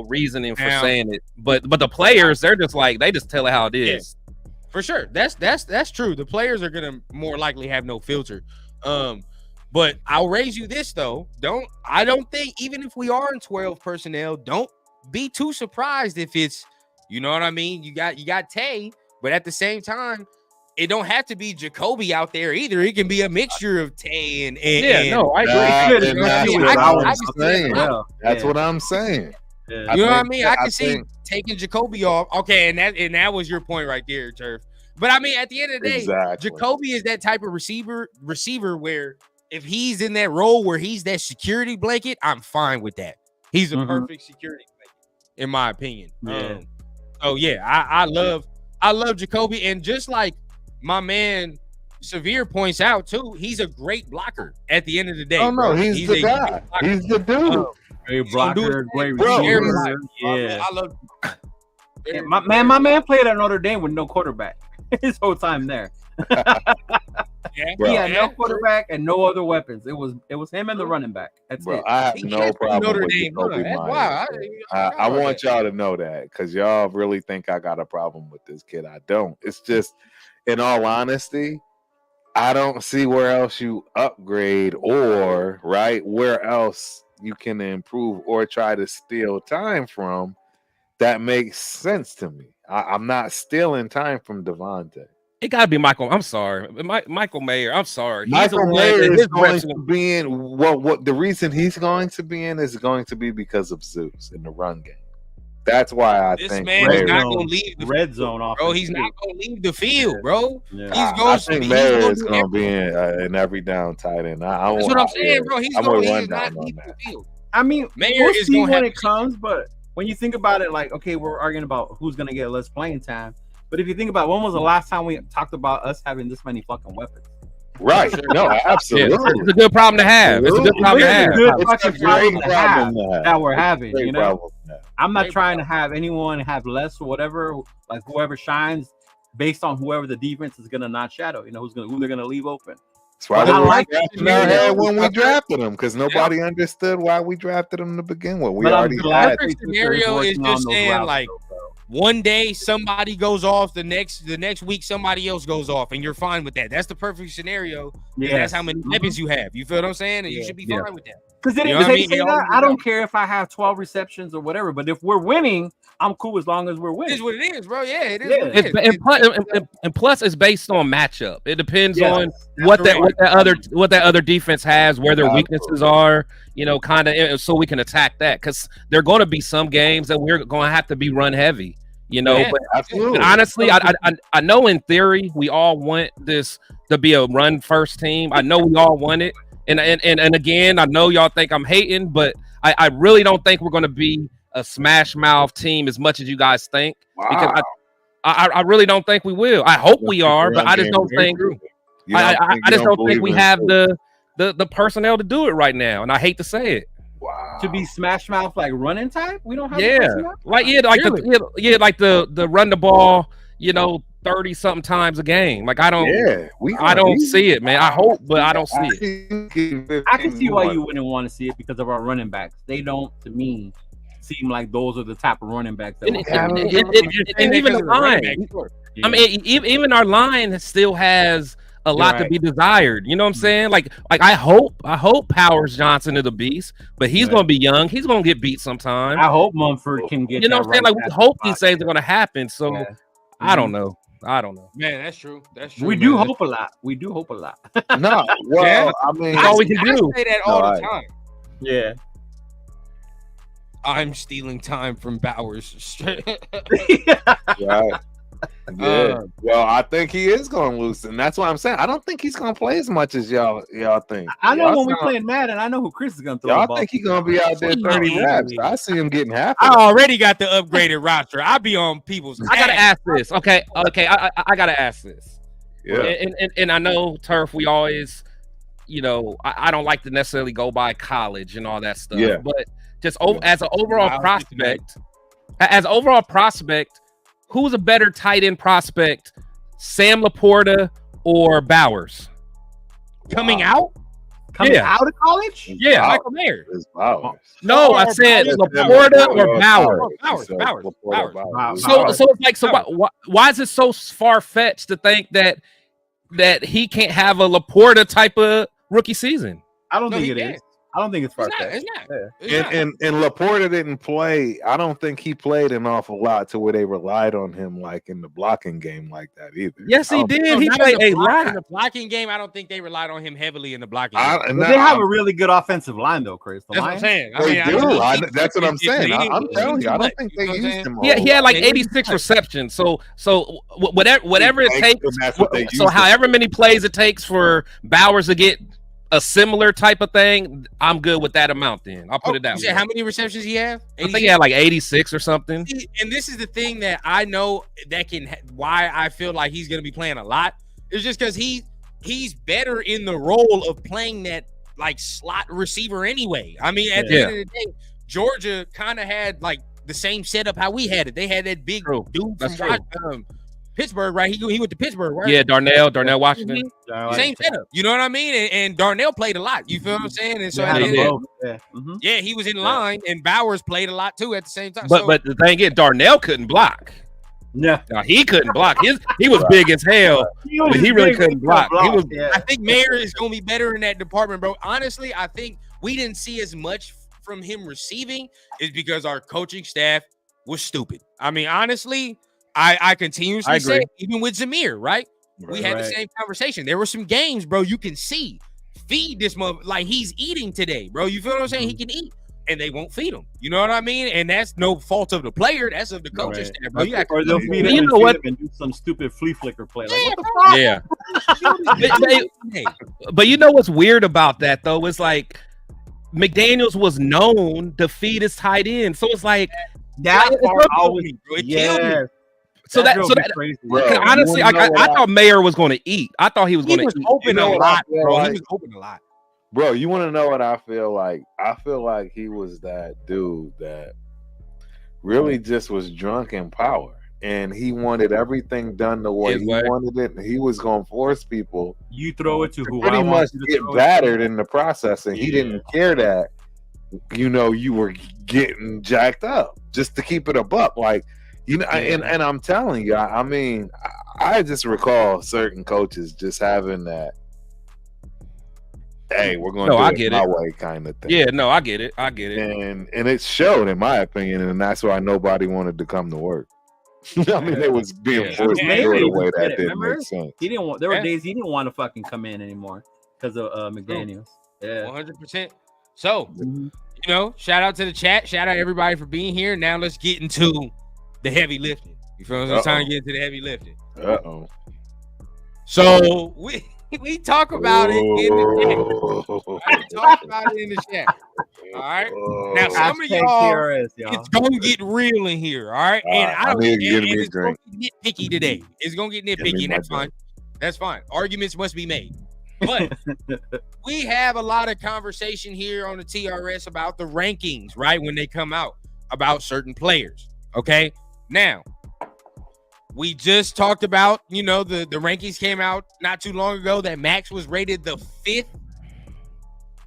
reasoning for saying it. But the players, they're just like, they just tell it how it is. Yeah. For sure. That's true. The players are gonna more likely have no filter. But I'll raise you this though. I don't think, even if we are in 12 personnel, don't be too surprised if it's, you know what I mean? You got Tay, but at the same time, it don't have to be Jacoby out there either. It can be a mixture of Tay and I agree. That's what I'm saying. Yeah. You know what I mean? I can see taking Jacoby off. Okay, and that was your point right there, Turf. But I mean, at the end of the day, Jacoby is that type of receiver where if he's in that role where he's that security blanket, I'm fine with that. He's a perfect security blanket, in my opinion. Yeah. I love Jacoby, and just like my man Severe points out too, he's a great blocker at the end of the day. Oh no, he's the guy. He's the dude. Great blocker, great receiver. I love. My man played at Notre Dame with no quarterback his whole time there. He had no quarterback and no other weapons. It was him and the running back. That's it. I have no problem with Jacoby Myers. I want y'all to know that, because y'all really think I got a problem with this kid. I don't. It's just, in all honesty, I don't see where else you upgrade, or where else you can improve or try to steal time from that makes sense to me. I'm not stealing time from Devontae. It gotta be Michael. I'm sorry, Michael Mayer. I'm sorry. Michael Mayer is going to be in. What the reason he's going to be in is going to be because of Zeus in the run game. That's why I think this man is not going to leave the red zone off. Bro, he's not going to leave the field, bro. Yeah. I think Mayer is going to be in every down tight end. That's what I'm saying, bro. He's not leaving the field. I mean, Mayer we'll see when it comes, but when you think about it, like, okay, we're arguing about who's going to get less playing time. But if you think about, when was the last time we talked about us having this many fucking weapons? Right. No, absolutely. It's a good problem to have. It's a good problem to have. It's a great problem that we're having, I'm not trying to have anyone have less or whatever. Like, whoever shines, based on whoever the defense is gonna not shadow. You know who they're gonna leave open. That's why I like when we drafted him, because nobody understood why we drafted him to begin with. We already had the scenario is just saying like one day somebody goes off, the next week somebody else goes off, and you're fine with that. That's the perfect scenario. Yeah, that's how many weapons you have. You feel what I'm saying? And you should be fine with that. Because I don't care if I have 12 receptions or whatever, but if we're winning, I'm cool as long as we're winning. It is what it is, bro. Yeah, it is. And plus, it's based on matchup. It depends on what that other defense has, where their weaknesses are. You know, kind of, so we can attack that, because there are going to be some games that we're going to have to be run heavy. You know, but honestly, I know in theory we all want this to be a run first team. I know we all want it. And again, I know y'all think I'm hating, but I really don't think we're going to be a smash mouth team as much as you guys think. Wow. Because I really don't think we will. I hope we are, but I just don't think. I just don't think we have the personnel to do it right now, and I hate to say it. Wow. To be smash mouth like running type, we don't have. Like the run the ball, 30 something times a game. Like I don't see it, man. I hope, but I don't see it. I can see why you wouldn't want to see it because of our running backs. They don't, to me, seem like those are the type of running backs that and even the line. I mean, even our line still has a lot to be desired. You know what I'm saying? Like I hope Powers Johnson is a beast, but he's gonna be young. He's gonna get beat sometime. I hope Mumford can get. You know what I'm saying? Like we hope these things are gonna happen. So I don't know. Man, that's true. We do hope a lot. No, well, I mean, all we can do. I say that all the time. Yeah. I'm stealing time from Bowers. Right. Yeah. Well, I think he is going to lose, and that's what I'm saying. I don't think he's going to play as much as y'all think. I know when we playing Madden, I know who Chris is going to throw. Y'all think he's going to be out there 30 reps? I see him getting half. I already got the upgraded roster. I be on people's. I gotta ask this. Okay. I gotta ask this. Yeah. And I know Turf. We always, I don't like to necessarily go by college and all that stuff. Yeah. But just as an overall prospect, who's a better tight end prospect, Sam Laporta or Bowers? Coming out of college? Yeah, Michael Mayer. No, I said Laporta or Bowers. Bowers. So it's like, why is it so far fetched to think that he can't have a Laporta type of rookie season? I don't think it is. I don't think it's far fetched. It's not. And Laporta didn't play. I don't think he played an awful lot to where they relied on him like in the blocking game like that either. Yes, he did. He played a lot in the blocking game. I don't think they relied on him heavily in the blocking game. They have a really good offensive line though, Chris. That's what I'm saying. That's what I'm saying. I'm telling you, I don't think they used him. Yeah, he had like 86 receptions. So whatever it takes. So however many plays it takes for Bowers to get a similar type of thing, I'm good with that amount. Then I'll put it that way. How many receptions he have? I think he had like 86 or something. And this is the thing that I know that why I feel like he's going to be playing a lot. It's just because he's better in the role of playing that like slot receiver anyway. I mean, at the end of the day, Georgia kind of had like the same setup how we had it. They had that big dude from Pittsburgh, right? He went to Pittsburgh, right? Yeah, Darnell Washington. Same setup. You know what I mean? And Darnell played a lot. You feel what I'm saying? And so he was in line, and Bowers played a lot too at the same time. But the thing is, Darnell couldn't block. Yeah, no, he couldn't block. He was big as hell, but he really couldn't block. I think Mayer is going to be better in that department, bro. Honestly, I think we didn't see as much from him receiving is because our coaching staff was stupid. I mean, honestly. I continuously say, even with Zamir, right? We had the same conversation. There were some games, bro, you can see. Feed this mother like he's eating today, bro. You feel what I'm saying? He can eat, and they won't feed him. You know what I mean? And that's no fault of the player. That's of the coaching staff, bro. Or they'll feed him and do some stupid flea flicker play. Like, what the fuck? But you know what's weird about that, though? It's like McDaniels was known to feed his tight end. So it's like that part always, So honestly, I thought Mayer was going to eat. I thought he was going to eat. Open a lot, bro. He was open a lot. Bro, you want to know what I feel like? I feel like he was that dude that really just was drunk in power. and he wanted everything done the way he wanted it, and he was going to force people. You throw it to who pretty I much want get battered in the process, and he didn't care that, you know, you were getting jacked up just to keep it a buck. Like, you know, and I'm telling you, I mean, I just recall certain coaches just having that, hey, we're going to do it my way kind of thing. Yeah, no, I get it. And it showed, in my opinion, and that's why nobody wanted to come to work. I mean, they was being forced to do it a way that didn't make sense. He didn't want. There were days he didn't want to fucking come in anymore because of McDaniels. Yeah, 100%. So, you know, shout out to the chat. Shout out everybody for being here. Now let's get into the heavy lifting. You feel what I'm trying to get into the heavy lifting. So we talk about it in the chat. We talk about it in the chat. All right. Now some of y'all, it's gonna get real in here. All right. And I don't need to get nitpicky today. It's gonna get nitpicky, and that's fine. That's fine. Arguments must be made. But we have a lot of conversation here on the TRS about the rankings, right? When they come out about certain players. Okay. Now, we just talked about, you know, the rankings came out not too long ago that Max was rated the 5th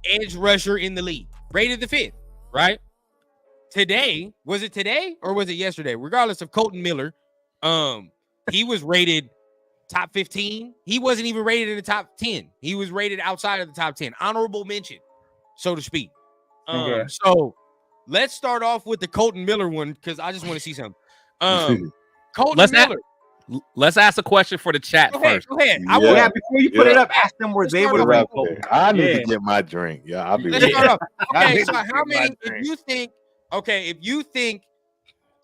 edge rusher in the league. Rated the 5th, right? Today, was it today or was it yesterday? Regardless of Colton Miller, he was rated top 15. He wasn't even rated in the top 10. He was rated outside of the top 10. Honorable mention, so to speak. So let's start off with the Colton Miller one because I just want to see something. Colton Miller. Let's ask a question for the chat first. Go ahead. Before you put it up, ask them where they were ranked. I need to get my drink. Yeah, I'll be Let's start off. Okay, so how many? If you think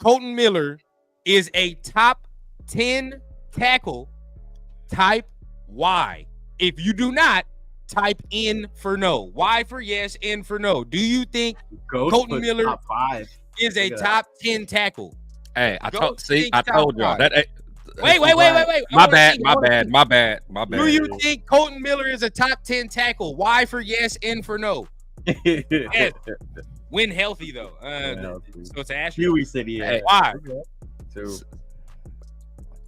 Colton Miller is a top 10 tackle, type Y. If you do not, type N for no. Y for yes, N for no. Do you think Colton Miller top 5 is a top 10 tackle? Hey, I told y'all that. Wait. My bad. Do you think Colton Miller is a top 10 tackle? Y for yes, N for no. Yes. When healthy though. So it's Ashley. Huey said yeah. Why?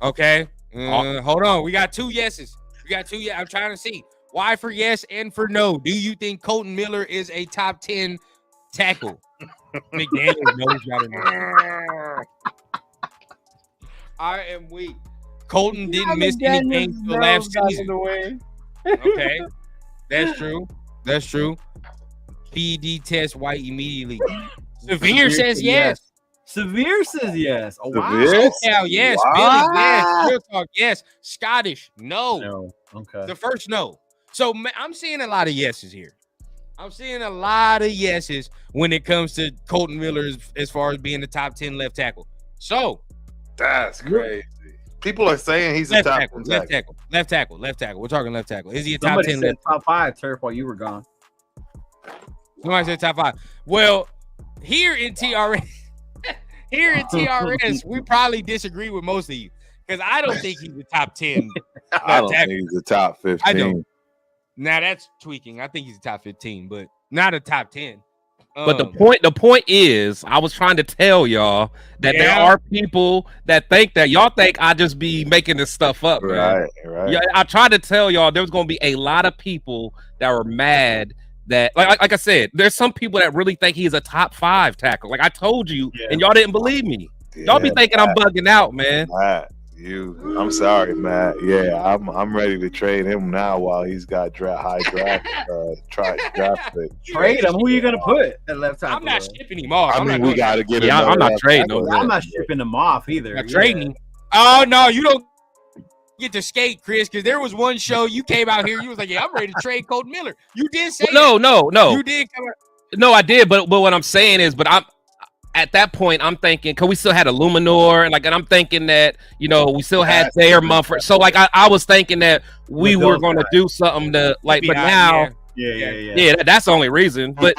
Okay. Hold on. We got 2 yeses. I'm trying to see. Y for yes, N for no. Do you think Colton Miller is a top 10 tackle? McDaniels knows y'all know. I am weak. Colton didn't miss any games for last season. Okay. That's true. PD test White immediately. Severe says yes. Severe says yes. Oh, wow. SoCal, yes. Wow. Billy, yes. Real talk, yes. Scottish, no. Okay. The first no. So I'm seeing a lot of yeses here. I'm seeing a lot of yeses when it comes to Colton Miller as far as being the top 10 left tackle. So that's crazy. People are saying he's a top tackle. Left tackle. We're talking left tackle. Is he a top 10 left? Top 5, Turf, while you were gone. Somebody said top 5. Well, here in TRS, we probably disagree with most of you because I don't think he's a top 10. I don't think he's a top 15. I don't. Now that's tweaking. I think he's a top 15, but not a top 10. But the point is, I was trying to tell y'all that there are people that think that y'all think I just be making this stuff up, man. Right. Yeah, I tried to tell y'all there's gonna be a lot of people that were mad that, like I said, there's some people that really think he's a top 5 tackle. Like I told you, and y'all didn't believe me. Y'all be thinking I'm bugging out, man. I'm sorry, Matt. Yeah, I'm ready to trade him now while he's got high draft pick. Trade him. Who are you gonna put at left tackle? I'm not shipping him off. We got to get him. I'm not trading him. I'm not shipping him off either. Not trading him. Oh no, you don't get to skate, Chris, because there was one show you came out here. You was like, "Yeah, I'm ready to trade Colton Miller." You did say no. You did come out. No, I did, but what I'm saying is, I'm at that point, I'm thinking, because we still had a Luminor, and I'm thinking that, we still had Thayer Mumford. So, I was thinking that we were going to do something to, but now, that's the only reason. But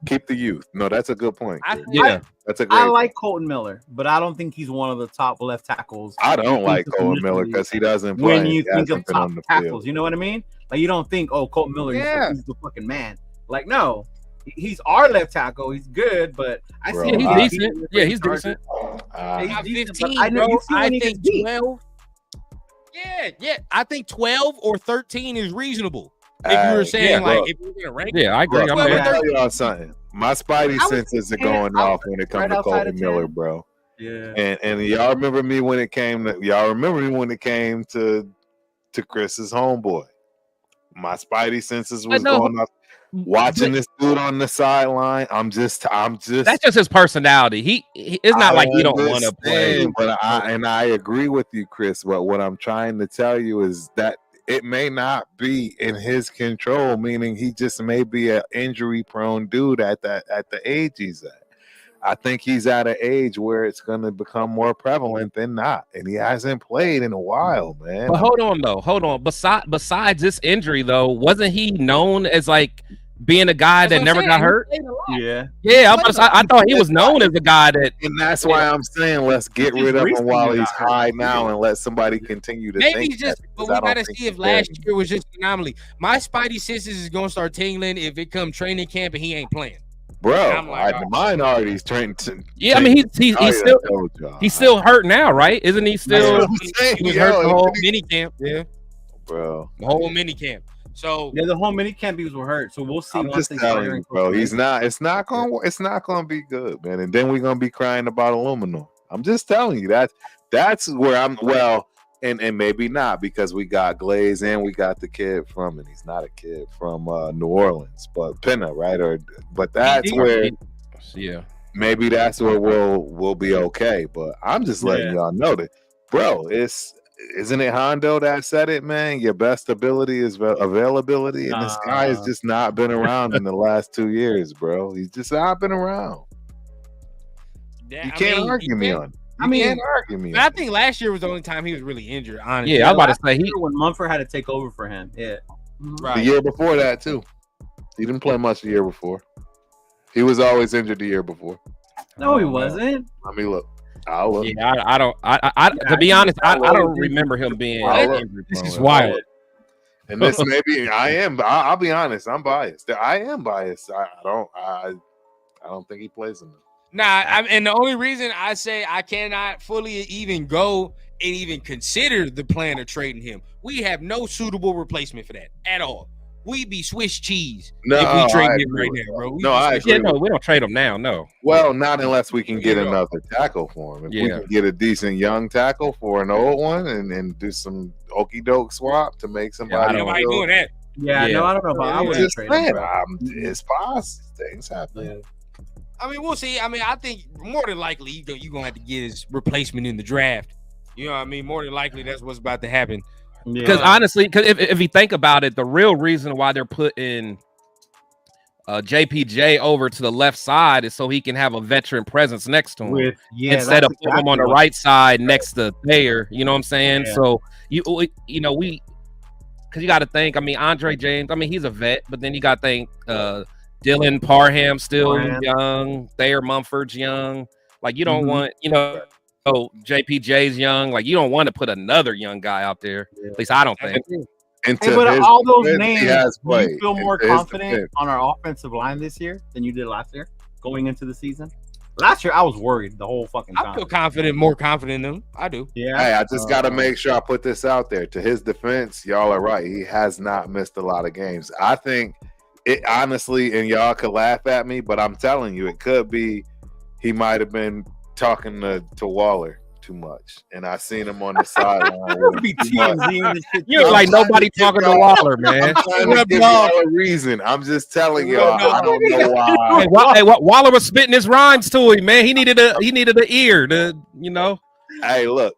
keep the youth. No, that's a good point. That's a great I like Colton Miller, but I don't think he's one of the top left tackles. I don't like Colton Miller because he doesn't play. When you think of top tackles, you know what I mean? Like, you don't think, Colton Miller, he's the fucking man. Like, no. He's our left tackle. He's good, but I Bro, see Yeah, he's decent. Yeah, he's decent. I got He's decent, 15, but I know bro. you see I when he think gets beat. 12. Yeah. I think 12 or 13 is reasonable. If you were saying yeah, like look. if you're gonna rank, Yeah, I agree. Look, I'm let me there. tell y'all something. My Spidey I was senses are 10. going I was off when it comes right to outside Colton of Miller, 10. bro. Yeah. And y'all remember me when it came to Chris's homeboy. My Spidey senses was going off. Watching this dude on the sideline, I'm just. That's just his personality. It's not like he don't want to play. But I agree with you, Chris. But what I'm trying to tell you is that it may not be in his control. Meaning, he just may be an injury-prone dude at the age he's at. I think he's at an age where it's going to become more prevalent than not, and he hasn't played in a while, man. But hold on. Besides this injury, though, wasn't he known as like being a guy that never got hurt? Yeah. Yeah, I thought he was known as a guy that. And that's why I'm saying let's get rid of him while he's high now and let somebody continue to maybe think he's just. that, But because we I don't gotta think see if he's last ready. year was just an anomaly. My Spidey senses is gonna start tingling if it come training camp and he ain't playing. Bro, I'm like, mine already trained to. Yeah, I mean he's still hurt now, right? Isn't he still? He was hurt the whole mini camp. Yeah, bro. the whole mini camp. So Yeah, the whole mini camp he was hurt. So we'll see. I'm just telling you, bro. He's not. It's not gonna be good, man. And then we're gonna be crying about aluminum. I'm just telling you that's where I'm. Well, and maybe not, because we got Glaze and we got the kid from, and he's not a kid from New Orleans, but Penna, right? But that's where. Yeah. Maybe that's where we'll be okay. But I'm just letting y'all know that, bro. Isn't it Hondo that said it, man? Your best ability is availability, and this guy has just not been around in the last 2 years, bro. He's just not been around. You can't argue me on. I think last year was the only time he was really injured. Honestly, Yeah, I was about to say when Mumford had to take over for him. Yeah, right. The year before that too. He didn't play much the year before. He was always injured the year before. No, he wasn't. Let me look. I'll look. Yeah, I don't. To be honest, I don't remember him being injured. This is wild. And this maybe I'll be honest. I'm biased. I am biased. I don't think he plays enough. And the only reason I say I cannot fully even go and even consider the plan of trading him, we have no suitable replacement for that at all. We be Swiss cheese if we trade him right now, bro. We don't trade him now. No. Well, not unless we can get another tackle for him. If we can get a decent young tackle for an old one and do some okie doke swap to make somebody. Nobody doing that. Yeah, no, I don't know about. I would just trade him. It's possible. Things happen. Yeah. I mean, we'll see. I mean, I think more than likely you're gonna have to get his replacement in the draft. You know what I mean? More than likely that's what's about to happen. Because honestly, if you think about it, the real reason why they're putting JPJ over to the left side is so he can have a veteran presence next to him instead of putting him on the right side next to Thayer. You know what I'm saying? Yeah. So because you got to think. I mean, Andre James. I mean, he's a vet, but then you got to think Dylan Parham still young. Thayer Mumford's young. Like you don't want JPJ's young. Like you don't want to put another young guy out there. At least I don't think. But all those names, do you feel more confident on our offensive line this year than you did last year going into the season? Last year, I was worried the whole fucking time. I feel more confident in them. I do. Yeah. Hey, I just got to make sure I put this out there. To his defense, y'all are right. He has not missed a lot of games. I think it honestly, and y'all could laugh at me, but I'm telling you, it could be he might have been talking to Waller too much, and I seen him on the sideline. You're like nobody talking to Waller, man. I'm give y'all a reason. I'm just telling y'all. I don't know why. Hey, Waller was spitting his rhymes to him, man. He needed an ear to, Hey, look.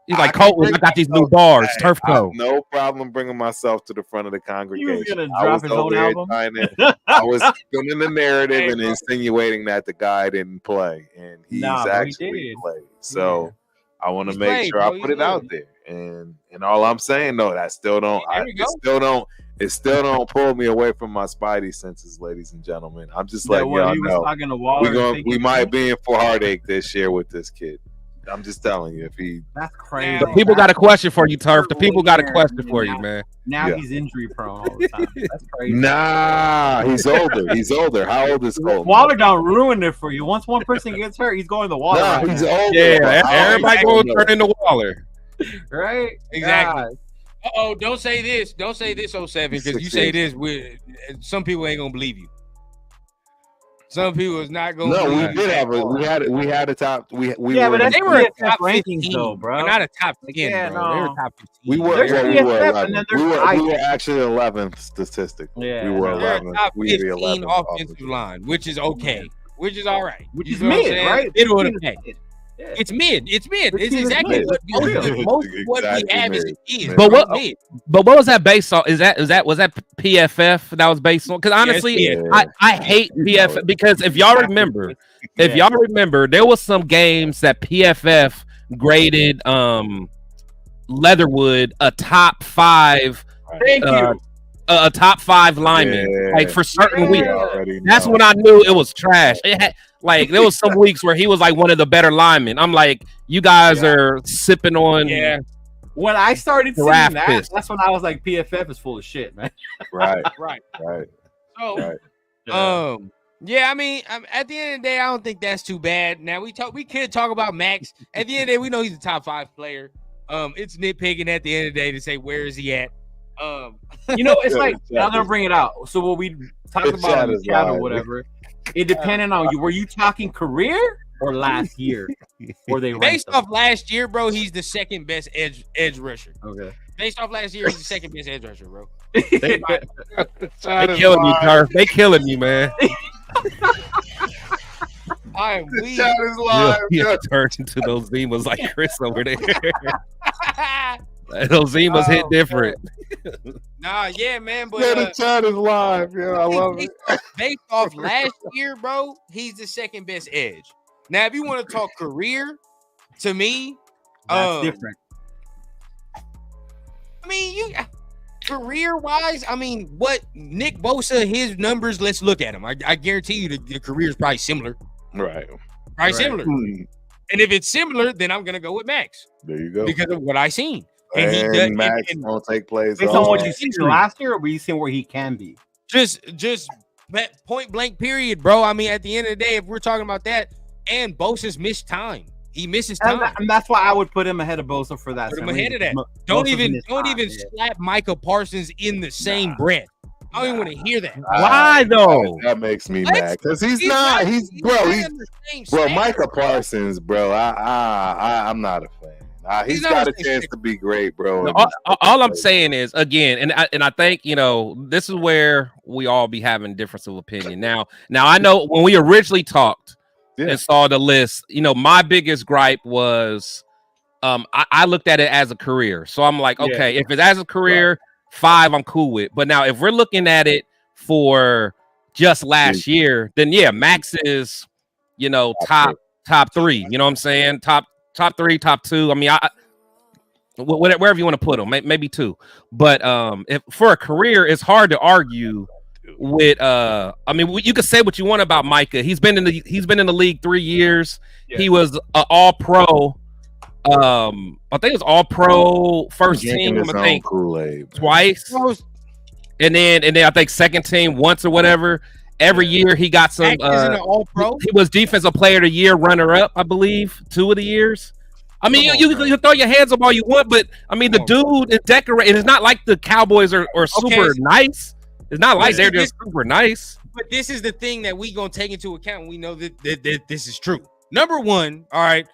He's like, Colton, I got these new bars, Turf Co. No problem bringing myself to the front of the congregation. He was gonna drop his own album. I was doing the narrative and insinuating that the guy didn't play, and he's actually played. So I want to make sure I put it out there. And all I'm saying, though, that still don't pull me away from my Spidey senses, ladies and gentlemen. I'm just letting y'all know we might be in for heartache this year with this kid. I'm just telling you, if he That's crazy. The people got a question for you, Turf. The people got a question for you, man. Now he's injury prone all the time. That's crazy. Nah, he's older. He's older. How old is Colton? Waller don't ruin it for you. Once one person gets hurt, he's going to Waller. Nah, right he's now. older. Yeah, everybody going to turn into Waller. Right? Exactly. God. Oh, don't say this. Don't say this, 07, because you say this, some people ain't gonna believe you. Some people is not gonna. No, believe we did have a. We had a top. We Yeah, were. but They were a PFF top rankings 15, though, bro. Not a top 10, Yeah, bro. They were no. top 15. We were. There's Well, we were PFF, and 11. then We there's were. ICE. We were actually 11th statistically. Yeah, we were no. They're 11th. top We were 15 11th offensive line, which is okay, which is all right. Which You is know what I'm mid, saying? right? Middle of the 15 pack. is mid. Yeah. It's mid. It's mid. It's 15 is exactly mid. what most of what we Exactly have mid. is. But bro, what- mid. But what was that based on? Was that PFF that was based on? Because honestly, Yeah. I hate PFF because if y'all remember, there was some games that PFF graded Leatherwood a top 5. Thank you. A top 5 lineman, Yeah. like for certain Yeah. weeks. Already That's know. when I knew it was trash. It had, like there was some weeks where he was like one of the better linemen. I'm like, you guys are sipping on. Yeah. When I started seeing Giraffe that, piss. that's when I was like, PFF is full of shit, man. Right. Right. Right. So, Right. yeah, I mean, at the end of the day, I don't think that's too bad. Now we could talk about Max. At the end of the day, we know he's a top 5 player. It's nitpicking at the end of the day to say where is he at. You know, it's like I'm gonna bring it out. So what we talked It's about in the Shadow's chat or live. whatever, it depended on you. Were you talking career or last year? Or they Based ranked off last year, bro, he's the second best edge rusher. them? Okay. Based off last year, he's the second best edge rusher, bro. They killing you, Turf. They killing you, man. I am weak. Chat is live. You turned into those Zimas like Chris over there. Those Zimas hit different. Nah, yeah, man, but Yeah, the chat is live. Yeah, I love it. based off last year, bro, he's the second best edge. Now, if you want to talk career, to me, That's different. I mean, you career wise, I mean, what Nick Bosa, his numbers, let's look at him. I guarantee you the career is probably similar. Right. Probably similar. Hmm. And if it's similar, then I'm gonna go with Max There you go. because of what I seen. And he does Max and won't take plays. Based off. on what you seen last year, or were you seeing where he can be? just point blank period, bro. I mean, at the end of the day, if we're talking about that, and Bosa's missed time. He misses time. And that's why I would put him ahead of Bosa for that. Put him same ahead of reason. that. Bosa's Don't even missed time, slap Micah Parsons in the same breath. I don't even want to hear that. Why though? That makes me What? mad because he's not not. He's bro. not He's in the same bro. stack. Micah Parsons, bro. I'm not a fan. He's not got a a chance to be great, bro. All I'm saying is, again, and I think, you know, this is where we all be having difference of opinion. Now I know when we originally talked and saw the list, you know, my biggest gripe was I looked at it as a career. So I'm like, okay, if it's as a career, 5, I'm cool with. But now if we're looking at it for just last year, then yeah, Max is, you know, top 3. You know what I'm saying? Top 3, top 2. I mean, wherever you want to put them, maybe 2. But if for a career, it's hard to argue with. I mean, you can say what you want about Micah. He's been in the league 3 years. Yeah. He was an All-Pro. I think it was All-Pro first team. I think Kool-Aid, twice, and then I think second team once or whatever. Every year he got some. All-Pro. He was Defensive Player of the Year, runner-up, I believe, 2 of the years. I mean, you can throw your hands up all you want, but I mean, the dude is decorated. It's not like the Cowboys are super nice. It's not like they're just super nice. But this is the thing that we gonna take into account. We know that this is true. Number one, all right,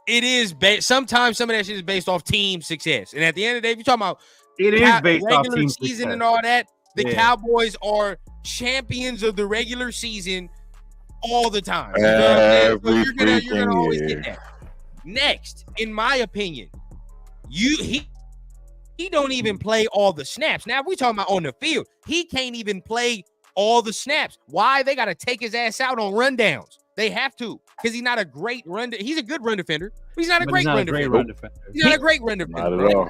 it is sometimes some of that shit is based off team success. And at the end of the day, if you're talking about it is based off team season success. and all that, the Cowboys are champions of the regular season all the time. You know what I'm saying? So you're gonna always get that. Next, in my opinion, he don't even play all the snaps. Now, if we talking about on the field, he can't even play all the snaps. Why? They got to take his ass out on rundowns. They have to, because he's not a great he's a good run defender. He's not a great run defender. He's not a great run defender. Not at all.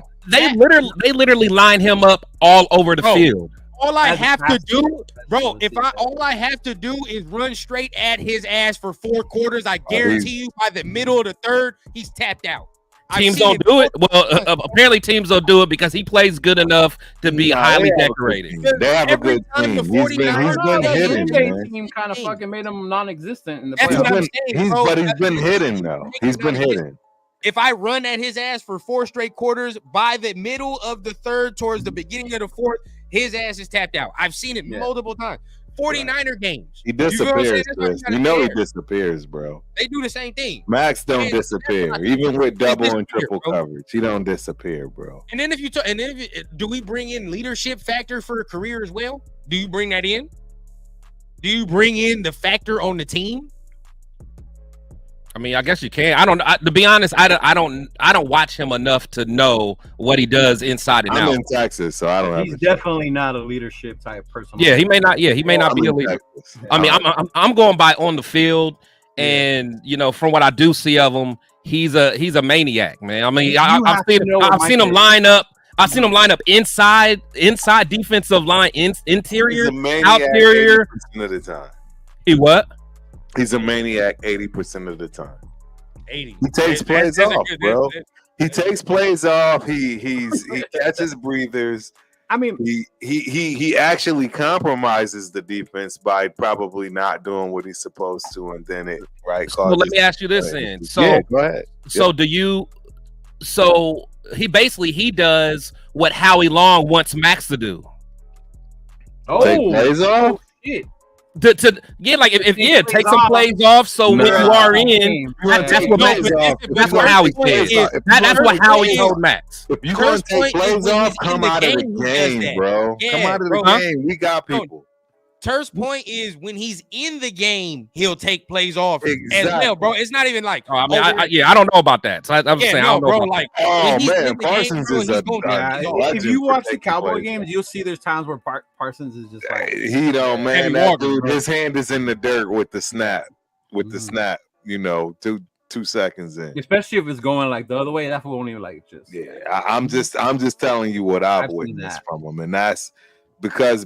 They literally line him up all over the field. all I have to do, bro, all I have to do is run straight at his ass for 4 quarters, I guarantee you by the middle of the third, he's tapped out. Teams don't do it. Well, apparently teams don't do it because he plays good enough to be highly decorated. They have a good team. He's been hitting, man. Team kind of fucking made him non-existent in the That's what I'm playoffs. saying, bro. But he's been hitting, though. He's been hitting. If I run at his ass for 4 straight quarters, by the middle of the third towards the beginning of the fourth, his ass is tapped out. I've seen it multiple times. 49er games. He disappears, Chris. You know he disappears, bro. They do the same thing. Max don't disappear, even with double and triple coverage. He don't disappear, bro. And then do we bring in leadership factor for a career as well? Do you bring that in? Do you bring in the factor on the team? I mean, I guess you can. To be honest, I don't watch him enough to know what he does inside and out. I'm in Texas, so I don't know. He's definitely not a leadership type person. Yeah, he may not. Yeah, he may not be a leader. I mean, I'm going by on the field, and from what I do see of him, he's a maniac, man. I mean, I've seen him line up. I've seen him line up inside defensive line, interior, outerior. 80% of the time. He what? He's a maniac 80% of the time. 80. He takes plays off, bro. He takes plays off. He catches breathers. I mean, he actually compromises the defense by probably not doing what he's supposed to, and then it So let me ask you this then. So yeah, go ahead. So do you? So he does what Howie Long wants Max to do. Take plays off. Shit. Like take some plays off. So when you are in, that's what Howie said. That's what Howie told Max. If you gonna take plays off, come out of the game, bro. Come out of the game. We got people. Turf's point is when he's in the game, he'll take plays off as well, bro. It's not even like. I don't know about that. So I'm saying, I don't know. Bro, like, man, Parsons is a. If you watch the Cowboy games, you'll see there's times where Parsons is just like he don't, man. That dude, his hand is in the dirt with the snap, You know, 2 seconds in. Especially if it's going like the other way, that's what won't even like just. Yeah, I'm just telling you what I've witnessed from him, and that's.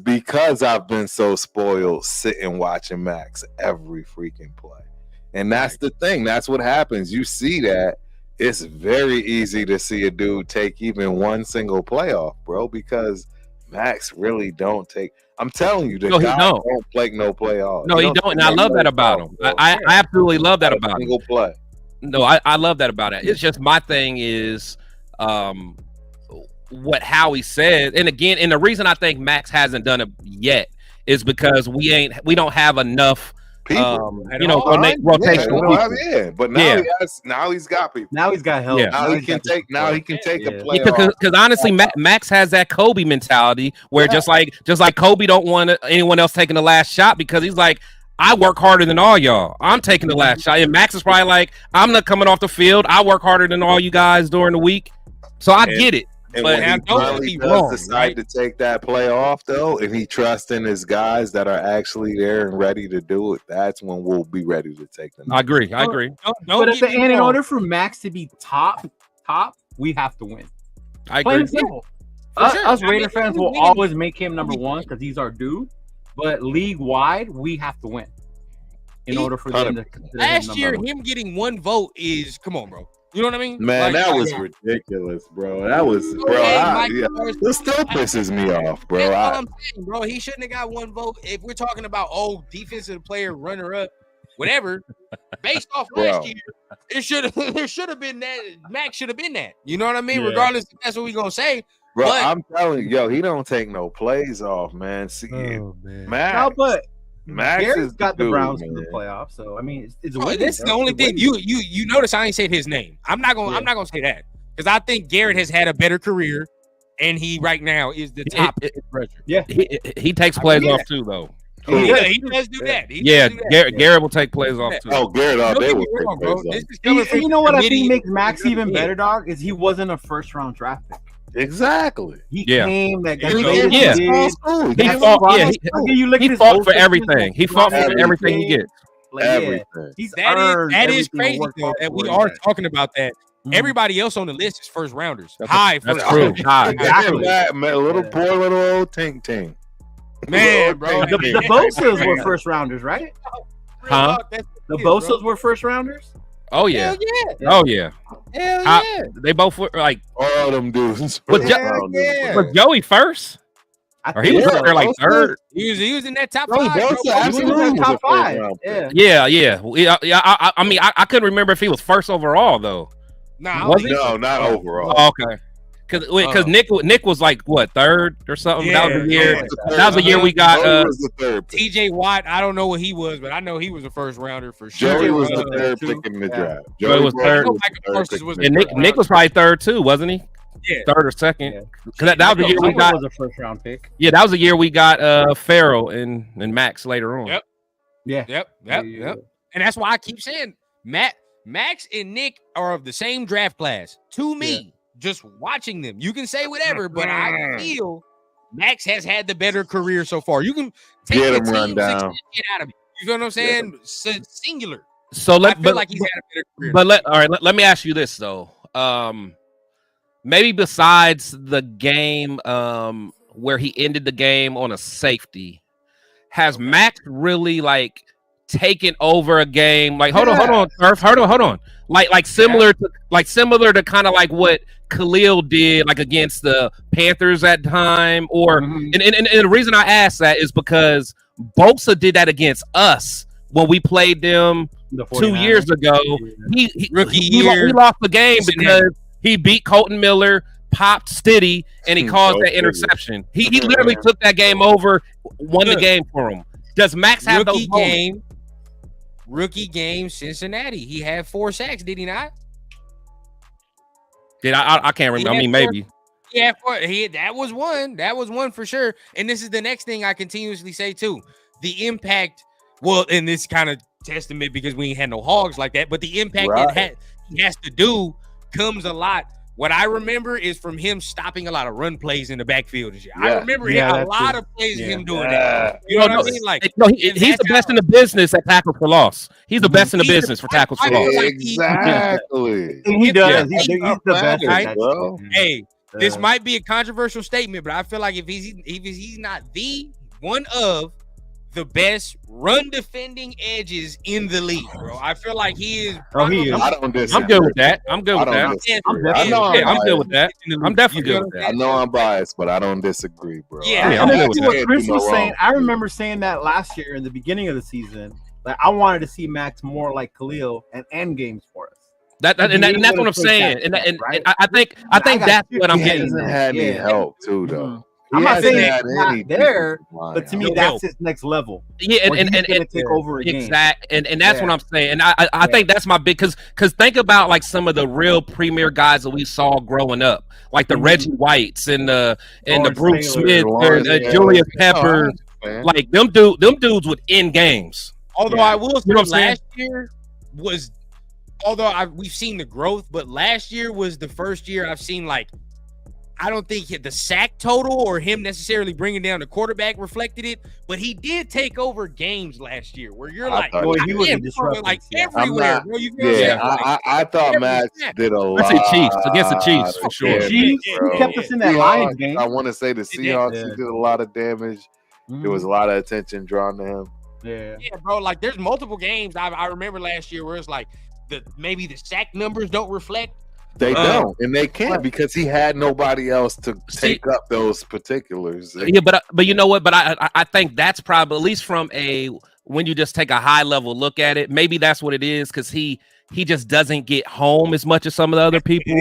Because I've been so spoiled sitting watching Max every freaking play. And that's the thing. That's what happens. You see that. It's very easy to see a dude take even one single playoff, bro, because Max really don't take. I'm telling you, the guy don't take no playoff. No, he don't. And I love that about him. I absolutely love that about him. Single play. No, I love that about it. It's just my thing is what Howie said, and again, and the reason I think Max hasn't done it yet is because we don't have enough people, rotational. But now he's got people. Now he's got help. Yeah. Now he can take a play. Because honestly, Max has that Kobe mentality where just like Kobe don't want anyone else taking the last shot because he's like, I work harder than all y'all. I'm taking the last shot. And Max is probably like, I'm not coming off the field. I work harder than all you guys during the week. So I get it. And but when he finally does decide to take that play off, though, and he trusts in his guys that are actually there and ready to do it, that's when we'll be ready to take them. I agree. But at the end, in order for Max to be top, we have to win. I agree. Plain simple. Us Raider fans will always make him number one because he's our dude. But league-wide, we have to win in order for them to consider last year, him getting 1 vote is, come on, bro. You know what I mean? Man, that was ridiculous, bro. That was, it still pisses me off, bro. That's what I'm saying, bro. He shouldn't have got 1 vote. If we're talking about, defensive player, runner-up, whatever, based off last year, there should have been that. Max should have been that. You know what I mean? Yeah. Regardless if that's what we're going to say. Bro, I'm telling you, he don't take no plays off, man. See, Max. No, but Max Garrett's got the Browns in the playoffs, so I mean, it's winning. This is the only thing you notice. I ain't said his name. I'm not gonna say that because I think Garrett has had a better career, and he right now is the top. He takes plays off too, though. He does do that. Garrett will take plays off too. Oh, Garrett all day will take plays off. You know what I think makes Max even better, dog, is he wasn't a first-round draft pick. Exactly. He came. That guy he fought for everything. He fought for everything he gets. That is crazy though, that we are talking about that. Everybody else on the list is first rounders. That's true. High. Exactly. Poor little old Tink. Man, bro. The Bosas were first rounders, right? Huh? The Bosas were first rounders. Oh yeah. Hell yeah. Oh yeah. Hell yeah. They both were like. All them dudes. Was Joey first? Or he was think up there like third. He was in that top Bro, 5. Bosa bro. absolutely was in was top a first 5. round pick. Yeah. Yeah. I mean, I couldn't remember if he was first overall though. Nah, Was he? No, not overall. Oh, okay. Because Nick was like what, third or something. Yeah, that was the year. yeah. That was the year we got. Joey was the third pick. TJ Watt, I don't know what he was, but I know he was a first rounder for sure. Joey was the Uh, third two. pick in the Yeah. draft. Joey was Brody third. the Michael third Parsons pick was in And the the draft. Nick was probably third too, wasn't he? Yeah. Third or second. Yeah. Because that was the year we got. was a first round pick. Yeah, that was the year we got Farrell and Max later on. Yep. Yeah. Yep. Yeah. And that's why I keep saying Max and Nick are of the same draft class. To me, just watching them, you can say whatever, but I feel Max has had the better career so far. You can take Get the him run team down. success get out of it. You know what I'm saying? Singular. So I feel like he's had a better career. all right, let me ask you this though. Maybe besides the game where he ended the game on a safety, has Max really like taken over a game? Like hold on, Turf. Hold on. Like similar to kind of like what Khalil did like against the Panthers at time, or and the reason I ask that is because Bosa did that against us when we played them 2 years ago. He lost the game because he beat Colton Miller, popped Stiddy, and he caused that interception. He literally took that game over, won the game for him. Does Max have those moments? Rookie game, Cincinnati. He had 4 sacks, did he not? I can't remember. I mean, maybe. Yeah, that was one. That was one for sure. And this is the next thing I continuously say too. The impact. Well, and this kind of testament because we ain't had no hogs like that, but the impact he has to do comes a lot. What I remember is from him stopping a lot of run plays in the backfield and shit. I remember a lot of plays of him doing that. You know what I mean? Like, he's the best in the business at tackle for loss. He's the best in the business for tackles for loss. Exactly. He does. He's the best at that, bro. Hey, this might be a controversial statement, but I feel like if he's not the one of the best run defending edges in the league, bro. I feel like he is. He is. I don't disagree. I'm good with that. I'm good with that. I'm good with that. I'm definitely good with that. I know I'm biased, but I don't disagree, bro. Yeah, I'm good with What that. Chris was saying, I remember saying that last year in the beginning of the season. Like I wanted to see Max more like Khalil and end games for us. And that's what I'm saying. And I think that's what I'm He getting. hasn't had any help too, though. I'm not saying had it's not any there, people but to me, No, that's his next level. Yeah, and take over a game. Exactly, and that's what I'm saying. And I think that's my big because think about like some of the real premier guys that we saw growing up, like the Reggie Whites and the Bruce Smith, Julius Pepper, like them dudes would end games. Although I will say last year was, we've seen the growth, but last year was the first year I've seen like. I don't think the sack total or him necessarily bringing down the quarterback reflected it, but he did take over games last year where you're like, he was a disruptor. Like everywhere, bro. You know I thought Max did a lot. I say Chiefs against the Chiefs for sure. Chiefs, he kept us in that Lions game. I want to say the Seahawks. He did a lot of damage. There was a lot of attention drawn to him. Yeah, bro. Like there's multiple games I remember last year where it's like maybe the sack numbers don't reflect. They don't, and they can't because he had nobody else to take up those particulars. Yeah, but you know what? But I think that's probably, at least from when you just take a high level look at it, maybe that's what it is because he just doesn't get home as much as some of the other people,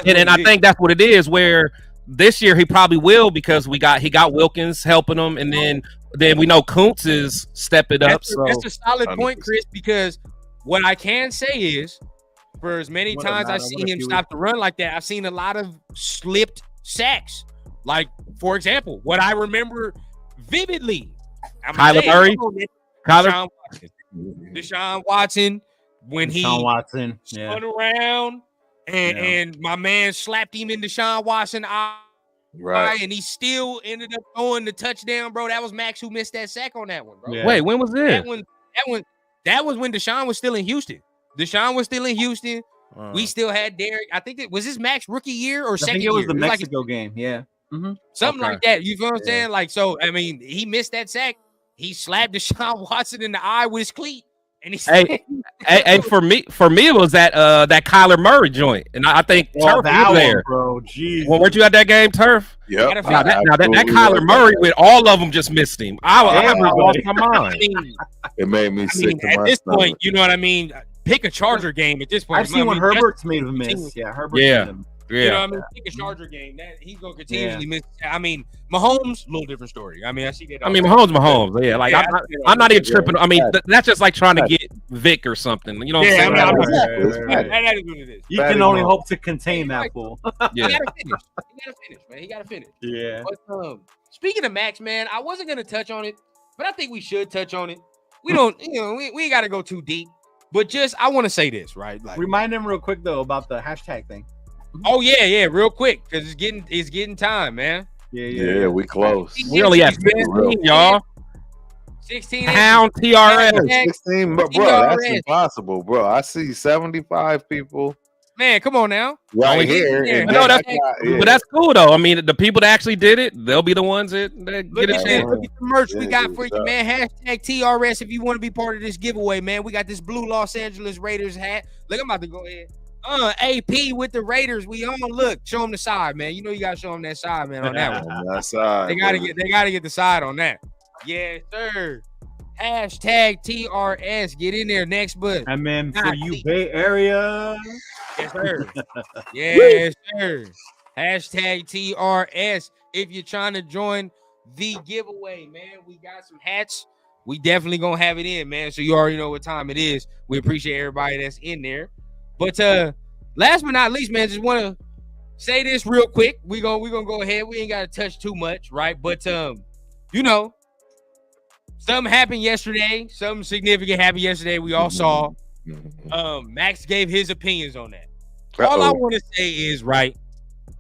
and I think that's what it is. Where this year he probably will because he got Wilkins helping him, and then we know Kuntz is stepping up. That's a solid point, Chris, because what I can say is. For as many times I've seen him stop the run like that, I've seen a lot of slipped sacks. Like, for example, what I remember vividly. Kyler Murray? Deshaun Watson, when he spun around and my man slapped him in Deshaun Watson eye, and he still ended up throwing the touchdown, bro. That was Max who missed that sack on that one, bro. Yeah. Wait, when was it? That was when Deshaun was still in Houston. Deshaun was still in Houston. We still had Derek. I think was this Max rookie year or second year? I think it was the Mexico game. Yeah. Something like that. You feel what I'm saying? Like, so I mean, he missed that sack. He slapped Deshaun Watson in the eye with his cleat, and he said, hey, for me, it was that Kyler Murray joint, and I think Turf was there, bro. Jeez. Well, weren't you at that game, Turf? Yeah. Now that Kyler Murray with all of them just missed him. I lost my mind. It made me sick. At this point, you know what I mean? Pick a Charger game at this point. I've seen when Herbert's made a miss. Yeah, Herbert. Yeah. You know what I mean? Pick a Charger game. That he's gonna continuously miss. I mean, Mahomes, a little different story. I mean, I see that. Mahomes. Yeah, like I'm not even tripping. I mean, that's just like trying to get Vic or something. You know what I'm saying? That is what it is. You can only hope to contain that fool. Yeah. He gotta finish, man. He gotta finish. Yeah. But speaking of Max, man, I wasn't gonna touch on it, but I think we should touch on it. We don't, we ain't gotta go too deep. But just I want to say this, right? Like, remind him real quick though about the hashtag thing. Oh yeah, real quick, because it's getting time, man. Yeah, we close. We only have 16, y'all. 16 pound TRS. 16, bro, that's impossible, bro. I see 75 people. Man, come on now. Right here. No, but that's cool though. I mean, the people that actually did it, they'll be the ones that get it. Look at the merch we got for you, man. Hashtag TRS if you want to be part of this giveaway, man. We got this blue Los Angeles Raiders hat. Look, I'm about to go ahead. AP with the Raiders. We on. Look, show them the side, man. You know you gotta show them that side, man. On that one, that side. They gotta get the side on that. Yes, sir. Hashtag TRS. Get in there next, but and then for you Bay Area. Yes, sir. Yes, sir. Hashtag TRS. If you're trying to join the giveaway, man, we got some hats. We definitely gonna have it in, man. So you already know what time it is. We appreciate everybody that's in there. But last but not least, man, just want to say this real quick. We gonna go ahead. We ain't gotta touch too much, right? But something happened yesterday. Something significant happened yesterday. We all saw. Max gave his opinions on that. All I want to say is, right,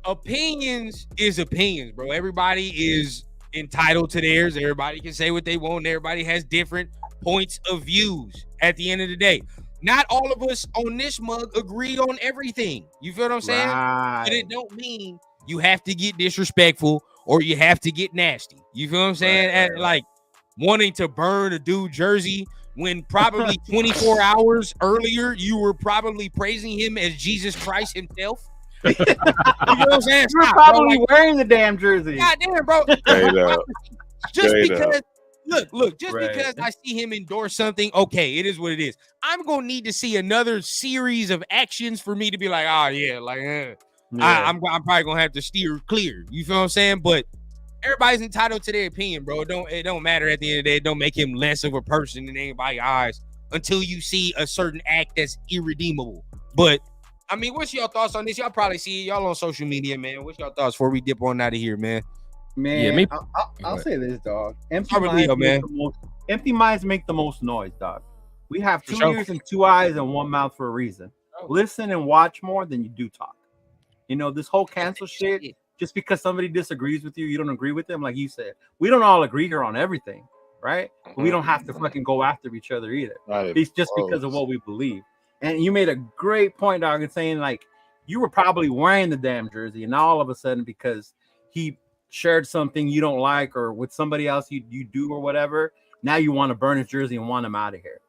opinions is opinions, bro. Everybody is entitled to theirs. Everybody can say what they want. Everybody has different points of views at the end of the day. Not all of us on this mug agree on everything. You feel what I'm saying? Right. But it don't mean you have to get disrespectful or you have to get nasty. You feel what I'm saying? Like wanting to burn a dude jersey when probably 24 hours earlier you were probably praising him as Jesus Christ himself. You know what I'm saying? You're probably wearing the damn jersey. God damn, bro. Just because. Look, just right. because I see him endorse something, okay, it is what it is. I'm gonna need to see another series of actions for me to be like, I'm probably gonna have to steer clear. You feel what I'm saying? But everybody's entitled to their opinion, bro. It don't matter at the end of the day. It don't make him less of a person in anybody's eyes until you see a certain act that's irredeemable. But I mean, what's your thoughts on this? Y'all probably see it. Y'all on social media, man. What's your thoughts before we dip on out of here, man? Man, yeah, I'll say this, dog. Empty minds make the most noise, dog. We have two ears and two eyes and one mouth for a reason. Listen and watch more than you do talk. You know, this whole cancel shit, just because somebody disagrees with you, you don't agree with them, like you said. We don't all agree here on everything, right? But we don't have to fucking go after each other either. It's just because of what we believe. And you made a great point, dog, in saying, like, you were probably wearing the damn jersey, and now all of a sudden, because he shared something you don't like or with somebody else you do or whatever, now you want to burn his jersey and want him out of here.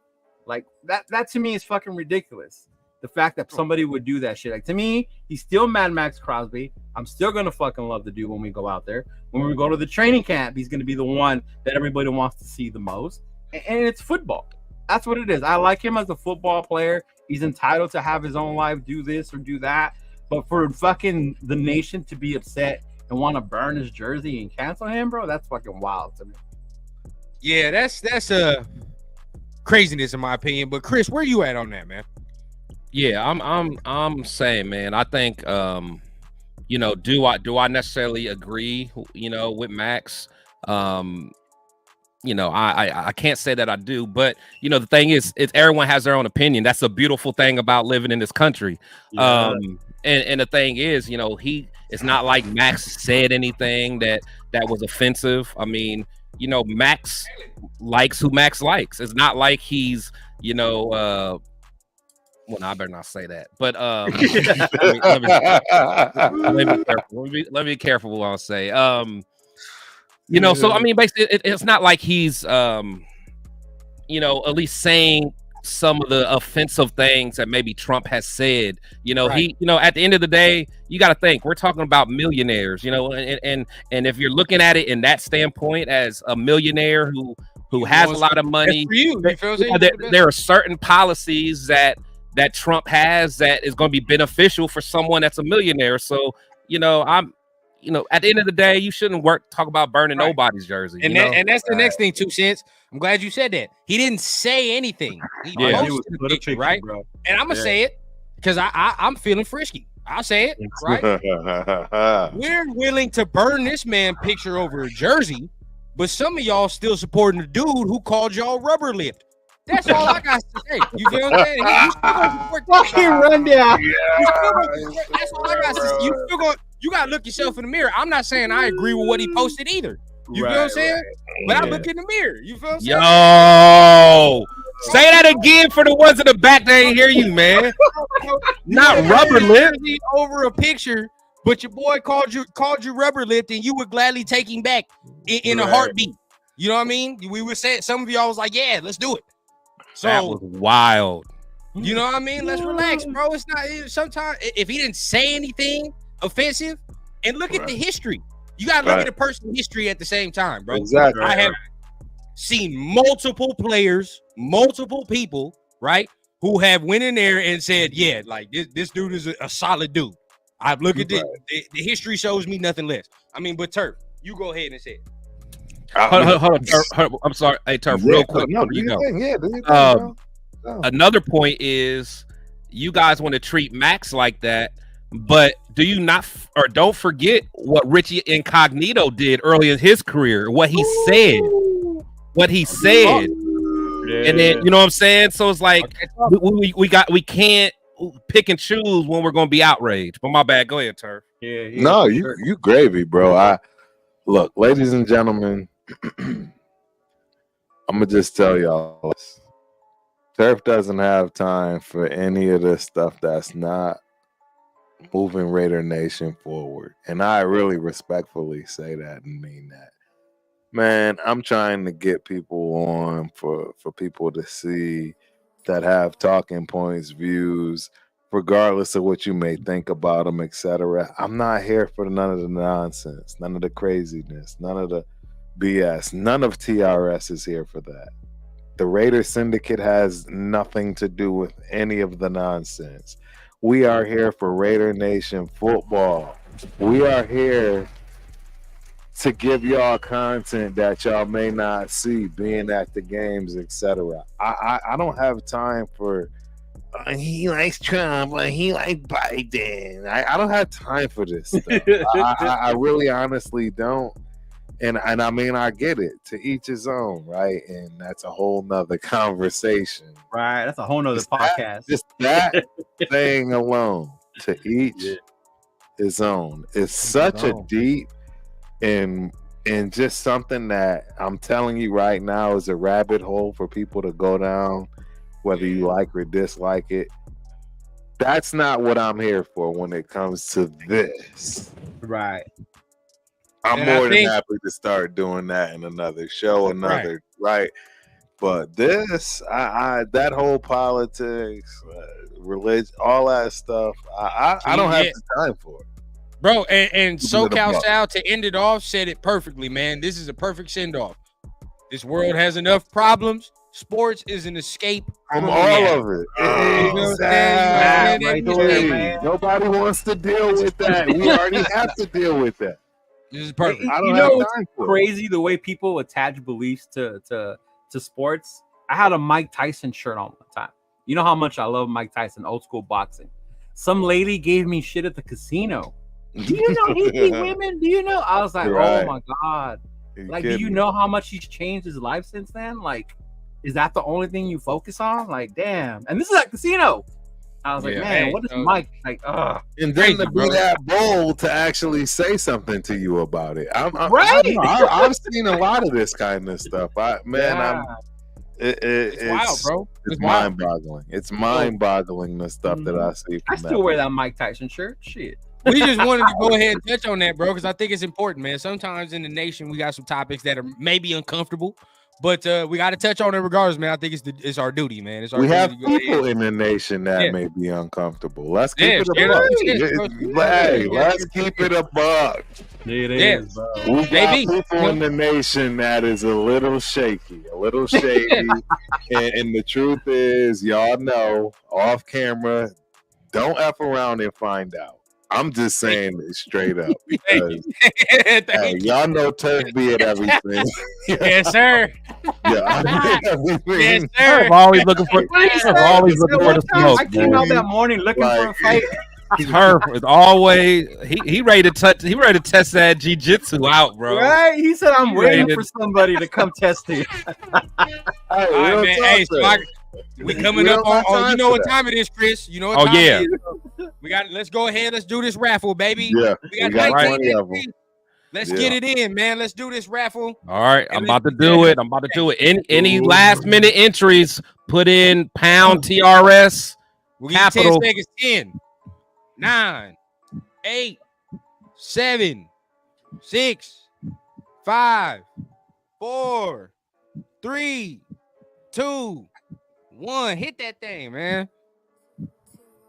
Like that to me is fucking ridiculous. The fact that somebody would do that shit. Like, to me, he's still Mad Max Crosby. I'm still gonna fucking love the dude when we go out there. When we go to the training camp, he's gonna be the one that everybody wants to see the most. And it's football. That's what it is. I like him as a football player. He's entitled to have his own life, do this or do that. But for fucking the nation to be upset and want to burn his jersey and cancel him, bro, that's fucking wild to me. Yeah, that's craziness in my opinion. But Chris, where you at on that, man? Yeah, I'm saying, man, I think do I necessarily agree, with Max? I can't say that I do, but the thing is everyone has their own opinion. That's a beautiful thing about living in this country. Yeah. And the thing is, it's not like Max said anything that was offensive. I mean, Max likes who Max likes. It's not like he's, Well, no, I better not say that. But let me be careful what I'll say. You know, so I mean, basically, it's not like he's, you know, at least saying some of the offensive things that maybe Trump has said. You know, he, you know, at the end of the day, you got to think we're talking about millionaires. You know, and if you're looking at it in that standpoint as a millionaire who has a lot of money, there are certain policies that Trump has that is going to be beneficial for someone that's a millionaire. So, you know, you know, at the end of the day, you shouldn't talk about burning nobody's jersey. And that's the next thing, 2 cents. I'm glad you said that. He didn't say anything. He posted a picture, right? Bro. And I'm gonna say it because I'm feeling frisky. I'll say it, right? We're willing to burn this man picture over a jersey, but some of y'all still supporting the dude who called y'all rubber lipped. That's all I got to say. You feel what I'm saying? You still gonna support fucking rundown. That's all I got to say. You still gonna. You gotta look yourself in the mirror. I'm not saying I agree with what he posted either. You feel what I'm saying? But I look in the mirror. You feel what I'm saying? Yo, say that again for the ones in the back that ain't hear you, man. Not rubber lipped over a picture, but your boy called you rubber lipped, and you would gladly take him back in a heartbeat. You know what I mean? We would say some of y'all was like, yeah, let's do it. So that was wild. You know what I mean? Let's relax, bro. It's not sometimes if he didn't say anything offensive, and look at the history. You gotta look at the person's history at the same time, bro. Exactly. I have seen multiple players, multiple people, right, who have went in there and said, yeah, like this dude is a solid dude. I've looked at the history shows me nothing less. I mean, but Turf, you go ahead and say it. Hold on, I'm sorry. Hey, Turf, real quick. Another point is you guys want to treat Max like that, but do you not or don't forget what Richie Incognito did early in his career? What he said. And then you know what I'm saying? So it's like we can't pick and choose when we're gonna be outraged. But my bad. Go ahead, Turf. Yeah. No, you gravy, bro. Look, ladies and gentlemen, I'm gonna just tell y'all this. Turf doesn't have time for any of this stuff that's not moving Raider Nation forward. And I really respectfully say that and mean that. Man, I'm trying to get people on for people to see that have talking points, views, regardless of what you may think about them, etc. I'm not here for none of the nonsense, none of the craziness, none of the BS. None of TRS is here for that. The Raider Syndicate has nothing to do with any of the nonsense. We are here for Raider Nation football. We are here to give y'all content that y'all may not see being at the games, etc. I don't have time for he likes Trump, he likes Biden. I don't have time for this stuff. I really honestly don't. And I mean, I get it. To each his own, right? And that's a whole nother conversation. Right. That's a whole nother podcast. Just that thing alone, to each his own. It's such a deep and just something that I'm telling you right now is a rabbit hole for people to go down, whether you like or dislike it. That's not what I'm here for when it comes to this. Right. I'm more than happy to start doing that in another show, right? But this, I that whole politics, religion, all that stuff, I don't have the time for it. Bro, and SoCal Sal to end it off said it perfectly, man. This is a perfect send-off. This world has enough problems. Sports is an escape from all of it. Nobody wants to deal with that. We already have to deal with that. This is perfect. I don't have time for crazy the way people attach beliefs to sports. I had a Mike Tyson shirt on one time. You know how much I love Mike Tyson, old school boxing. Some lady gave me shit at the casino. Do you know he beat women? Do you know? I was like, oh my God. Like, do you know how much he's changed his life since then? Like, is that the only thing you focus on? Like, damn. And this is at casino. I was like, man, what is Mike like? And then to be that bold to actually say something to you about it. I've seen a lot of this kind of stuff. It's wild, bro. It's wild. mind-boggling. It's mind-boggling the stuff that I see. I still wear that Mike Tyson shirt. Shit. We just wanted to go ahead and touch on that, bro, because I think it's important, man. Sometimes in the nation, we got some topics that are maybe uncomfortable, but we got to touch on it regardless, man. I think it's our duty, man. It's our we duty have to go people ahead. in the nation that may be uncomfortable. Let's keep it a buck. Let's keep it a buck. It is, bro. We got people in the nation that is a little shaky, a little shady, and the truth is, y'all know, off camera, don't F around and find out. I'm just saying it straight up because y'all know Turk be at everything. Yes, sir. Yes, sir. I'm always looking for the smoke. I came out that morning looking for a fight. Turf is always he ready to test that jiu-jitsu out, bro. Right? He said I'm waiting for somebody to come test it. All right, man. Hey, so we coming up on you know what time it is, Chris. You know what time it is. We got let's go ahead, let's do this raffle, baby. Yeah. We got 20 of them. Let's get it in, man. Let's do this raffle. All right, I'm about to do it. Any last minute entries, put in pound TRS. We'll give you 10 seconds. 10, 9, 8, 7, 6, 5, 4, 3, 2, 1. Hit that thing, man.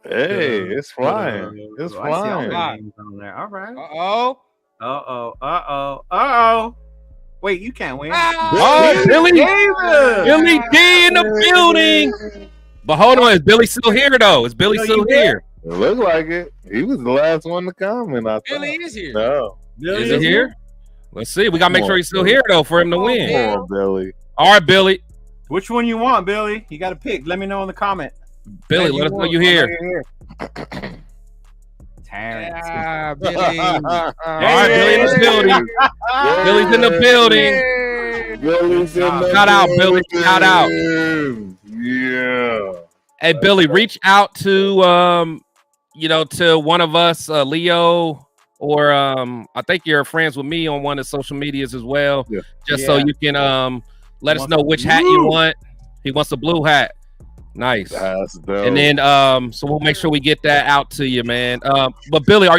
Hey, it's flying. It's flying. All right. Uh-oh. Wait, you can't win. Oh, Billy D in the building. But hold on, is Billy still here though? Is Billy still here? It looks like it. He was the last one to comment. Billy is here. No. Is he here? Let's see. We gotta make sure he's still here though for him to win. Come on, Billy. All right, Billy. Which one you want, Billy? You got to pick. Let me know in the comment. Billy, let us know you here. Terrence. Billy. All right, Billy in the building. Billy's in the building. Billy's in the Shout out, Billy. Shout out. Yeah. Hey, Billy, reach out to to one of us, Leo, or I think you're friends with me on one of the social medias as well. Yeah. Just so you can let us know which hat you want. He wants a blue hat. Nice. That's dope. And then so we'll make sure we get that out to you, man. But Billy,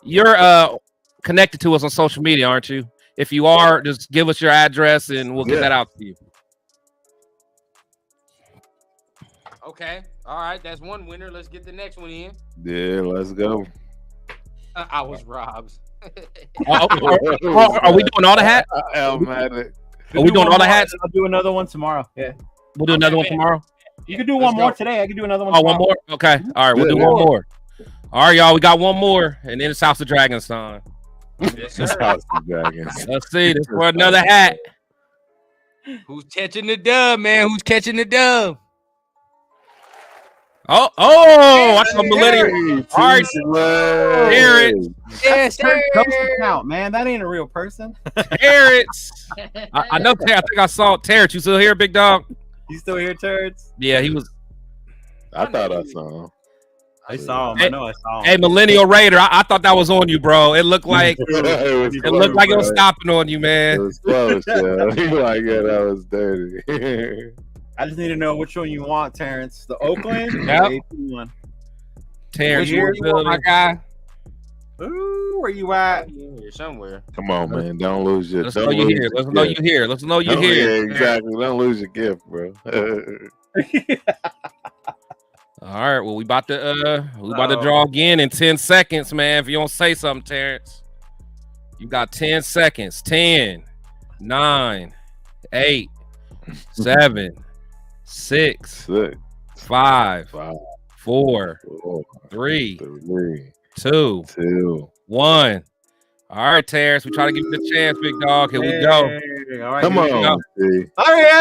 you're connected to us on social media, aren't you? If you are, just give us your address and we'll get that out to you. Okay. All right. That's one winner. Let's get the next one in. Yeah, let's go. I was robbed. Are we doing all the hats? Are we doing all the hats? I'll do another one tomorrow. Yeah. We'll do another one tomorrow. You can do one more today. I can do another one. Oh, one more? Okay. All right. We'll do one more. All right, y'all. We got one more. And then it's House of Dragons time. Yes, sir. House of Dragons. Let's see. This for another hat. Who's catching the dub, man? Who's catching the dub? Oh, I saw Millennium. All right, Terrence. Yes, sir. Count, man. That ain't a real person. Terrence. I know. I think I saw Terrence. You still here, big dog? You still here, Terrence? Yeah, he was. I thought I saw him. I saw him. I know I saw him. Hey, Millennial Raider. I thought that was on you, bro. It looked like it was stopping on you, man. It was close, yeah. Like, yeah, that was dirty. I just need to know which one you want, Terrence. The Oakland? Yep. Or the AP one? Terrence, you want, my guy? Ooh, where you at? Here somewhere. Come on, man. Don't lose your. Let's know you here. Let's know you here. Let's know you here. Yeah, exactly. Don't lose your gift, bro. All right. Well, we about to draw again in 10 seconds, man. If you don't say something, Terrence, you got 10 seconds. 10, 9, 8, 7, 6, 5, 4, 3, 2, 1. All right, Terrence. We try to give you the chance, big dog. Here we go. All right, come on. There he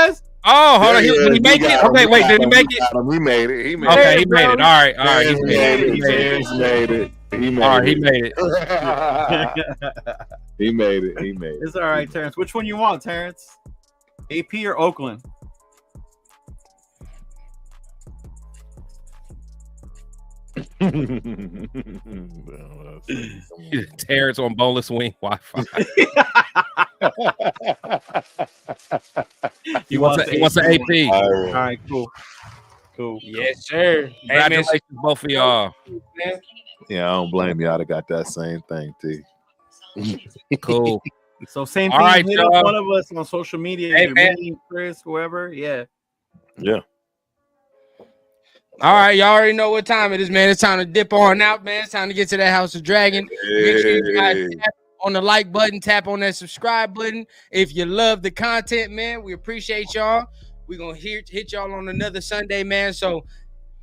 is. Oh, hold on. Did he make it? Okay, wait. Did he make it? He made it. He made it. Okay, he made it. All right. All right. He made it. He made it. All right, he made it. He made it. He made it. It's all right, Terrence. Which one you want, Terrence? AP or Oakland? Terrence on boneless wing Wi-Fi. He wants an AP. All right, cool. Yes, sir. Hey, man, Congratulations, both of y'all. Yeah, I don't blame you. I'd have got that same thing, T. Cool. So same All thing. right, Hit up y'all. one of us on social media. Hey, Either man. me, Chris, whoever. Yeah. Yeah. all right, y'all already know what time it is, man. It's time to dip on out, man. It's time to get to that House of Dragon. Make sure you guys tap on the like button, tap on that subscribe button. If you love the content, man, we appreciate y'all. We're going to hit y'all on another Sunday, man. So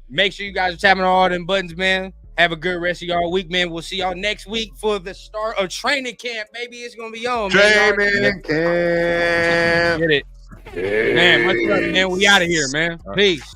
make sure you guys are tapping on all them buttons, man. Have a good rest of y'all week, man. We'll see y'all next week for the start of training camp. Baby, it's going to be on, man. Training camp. Get it. Man, much love, man. We out of here, man. Peace.